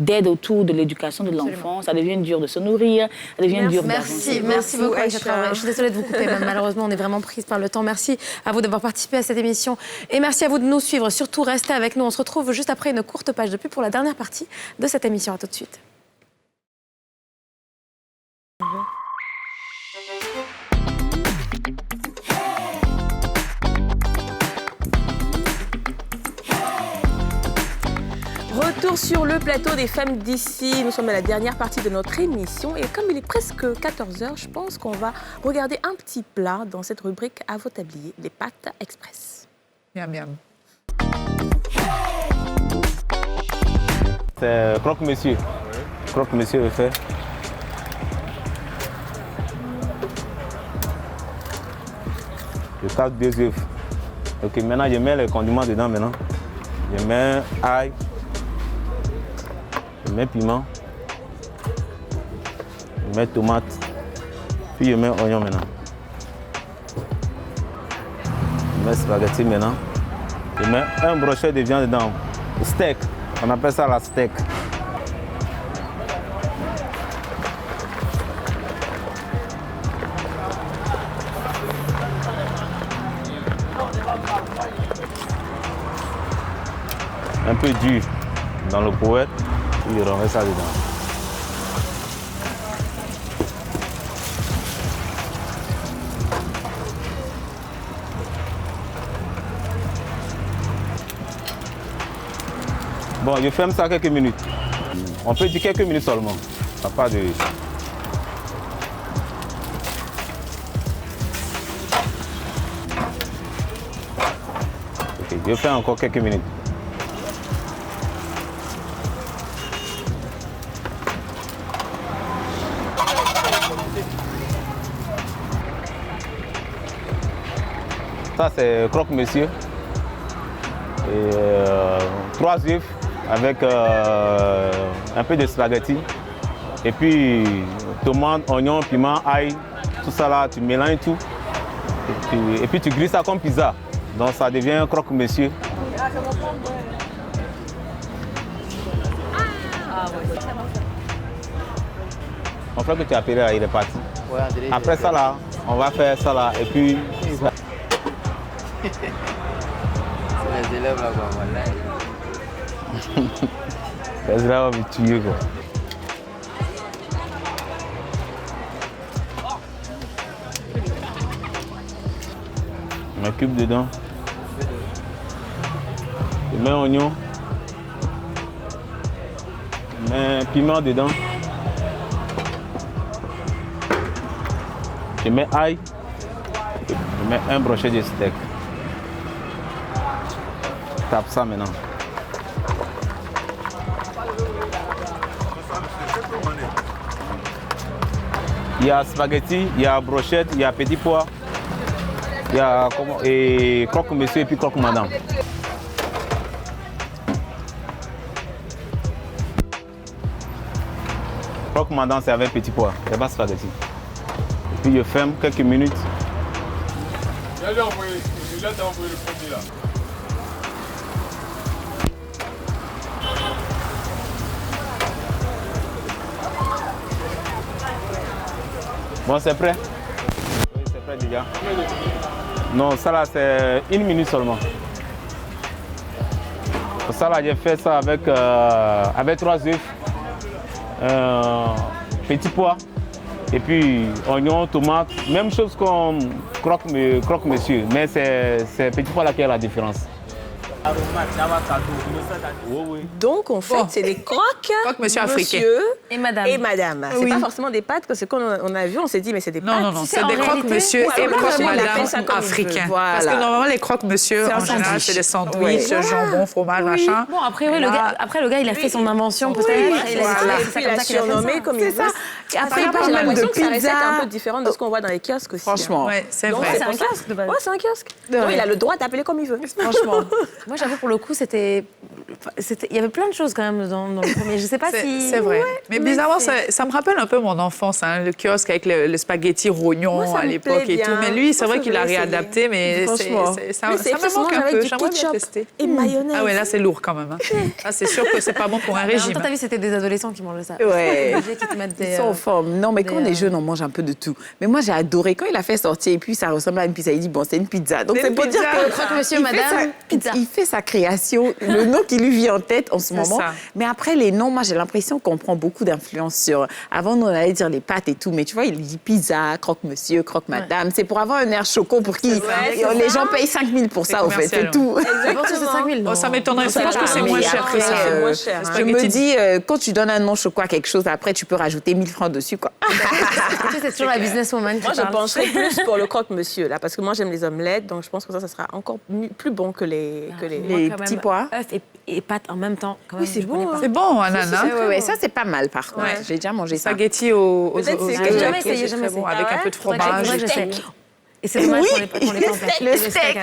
d'aide autour de l'éducation de l'enfant. Ça devient dur de se nourrir, ça devient dur d'avancer. Merci beaucoup, Aïcha Traoré. Je suis désolée de vous couper, mais malheureusement, on est vraiment prise par le temps. Merci à vous d'avoir participé à cette émission et merci à vous de nous suivre. Surtout, restez avec nous. On se retrouve juste après une courte page de pub pour la dernière partie de cette émission. À tout de suite. Retour sur le plateau des femmes d'ici. Nous sommes à la dernière partie de notre émission. Et comme il est presque 14h, je pense qu'on va regarder un petit plat dans cette rubrique à vos tabliers, les pâtes express. Miam, miam. C'est croque-monsieur. Croque-monsieur le fait. Je casse 2 œufs. Ok, maintenant je mets les condiments dedans maintenant. Je mets ail. Je mets piment, je mets tomate, puis je mets oignon maintenant. Je mets spaghetti maintenant. Je mets un brochet de viande dedans, steak, on appelle ça la steak. Un peu dur dans le poète. Il remet ça dedans. Bon, je ferme ça quelques minutes. On peut dire quelques minutes seulement. Ça n'a pas de... Ok, je fais encore quelques minutes. Ça, c'est croque-monsieur. 3 œufs avec un peu de spaghetti. Et puis, tomate, oignon, piment, ail, tout ça là, tu mélanges tout. Et puis, tu grilles ça comme pizza. Donc, ça devient croque-monsieur. Mon frère que tu as appelé là, il est parti. Après ça là, on va faire ça là. Et puis... C'est les élèves là, quoi, voilà. Les élèves vont me tuer, quoi. Je mets cube dedans. Je mets oignon. Je mets piment dedans. Je mets ail. Je mets un brochet de steak. Tape ça maintenant. Il y a spaghetti, il y a brochette, il y a petit pois, il y a et croque-monsieur et puis croque-madame. Croque-madame, c'est avec petit pois, c'est pas spaghetti. Et puis je ferme quelques minutes. Je l'ai envoyé le premier là. Bon, c'est prêt? Oui, c'est prêt déjà. Non, ça là, c'est 1 minute seulement. Ça là, j'ai fait ça avec 3 œufs, petit pois, et puis oignon, tomate. Même chose comme croque-monsieur, mais c'est petit pois là qui a la différence. Donc, en fait, c'est des croques, monsieur africain. Et madame. Et madame. C'est pas forcément des pâtes, parce que quand on a vu, on s'est dit, mais c'est des pâtes. Non, c'est des croque-monsieur et croque-madame africains. Voilà. Parce que normalement, les croque-monsieur, en général, c'est des sandwichs, jambon, fromage, machin. Bon, après, le gars, il a fait son invention, peut-être. Il a surnommé comme il veut. Après, j'ai il parle même de l'impression que sa recette est pizza. un peu différente de ce qu'on voit dans les kiosques aussi. Franchement. Ouais, c'est Donc, vrai. C'est un kiosque de base. Ouais, c'est un kiosque. Donc, il a le droit d'appeler comme il veut. Franchement. Moi, j'avoue, pour le coup, il y avait plein de choses quand même dans le premier. Je sais pas si... C'est vrai. Ouais, mais bizarrement, ça me rappelle un peu mon enfance, hein, le kiosque avec le spaghetti rognon à l'époque et tout. Mais lui, c'est vrai qu'il a réadapté, mais ça me manque un peu. J'aimerais bien tester. Et mayonnaise. Ah ouais, là, c'est lourd quand même. Ah, c'est sûr que c'est pas bon pour un Mais en régime. même temps, t'as vu, c'était des adolescents qui mangeaient ça. Ouais. Qui te mettent des, Ils sont en forme. Non, mais quand on est jeune, on mange un peu de tout. Mais moi, j'ai adoré. Quand il a fait sortir, et puis ça ressemble à une pizza, il dit, bon, c'est une pizza. Donc, c'est pour dire que croque-monsieur, madame, pizza. Il fait sa création, le nom qui lui vient en tête en ce moment. ça. Mais après, les noms, moi, j'ai l'impression qu'on prend beaucoup d'influence sur... Avant, on allait dire les pâtes et tout, mais tu vois, il dit pizza, croque-monsieur, croque-madame. C'est pour avoir un air choquant pour qui les gens payent 5 000 pour ça, en fait. C'est tout. Je pense que c'est 5 000. Oh, ça m'étonnerait. Je pense que c'est moins cher que ça. Je me dis, quand tu donnes un nom choquant à quelque chose, après, tu peux rajouter 1000 francs dessus, quoi. C'est toujours la businesswoman qui Moi, je parle. pencherais plus pour le croque-monsieur, là, parce que moi, j'aime les omelettes, donc je pense que ça sera encore plus bon que les petits pois. Œufs et pâtes en même temps. Quand Oui, même, c'est je bon. connais pas. C'est bon, ananas. Ouais, ça, c'est pas mal, par contre. J'ai déjà mangé ça. Spaghetti aux Peut-être c'est œufs, que jamais c'est essayé, très jamais bon, essayé. avec un peu de fromage. Faudrait que j'essaye. Et c'est dommage qu'on l'ait pas en place. Le steak.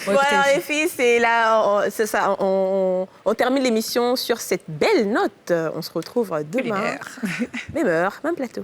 Bon, alors, les filles, c'est là, c'est ça. On termine l'émission sur cette belle note. On se retrouve demain. Même heure, même plateau.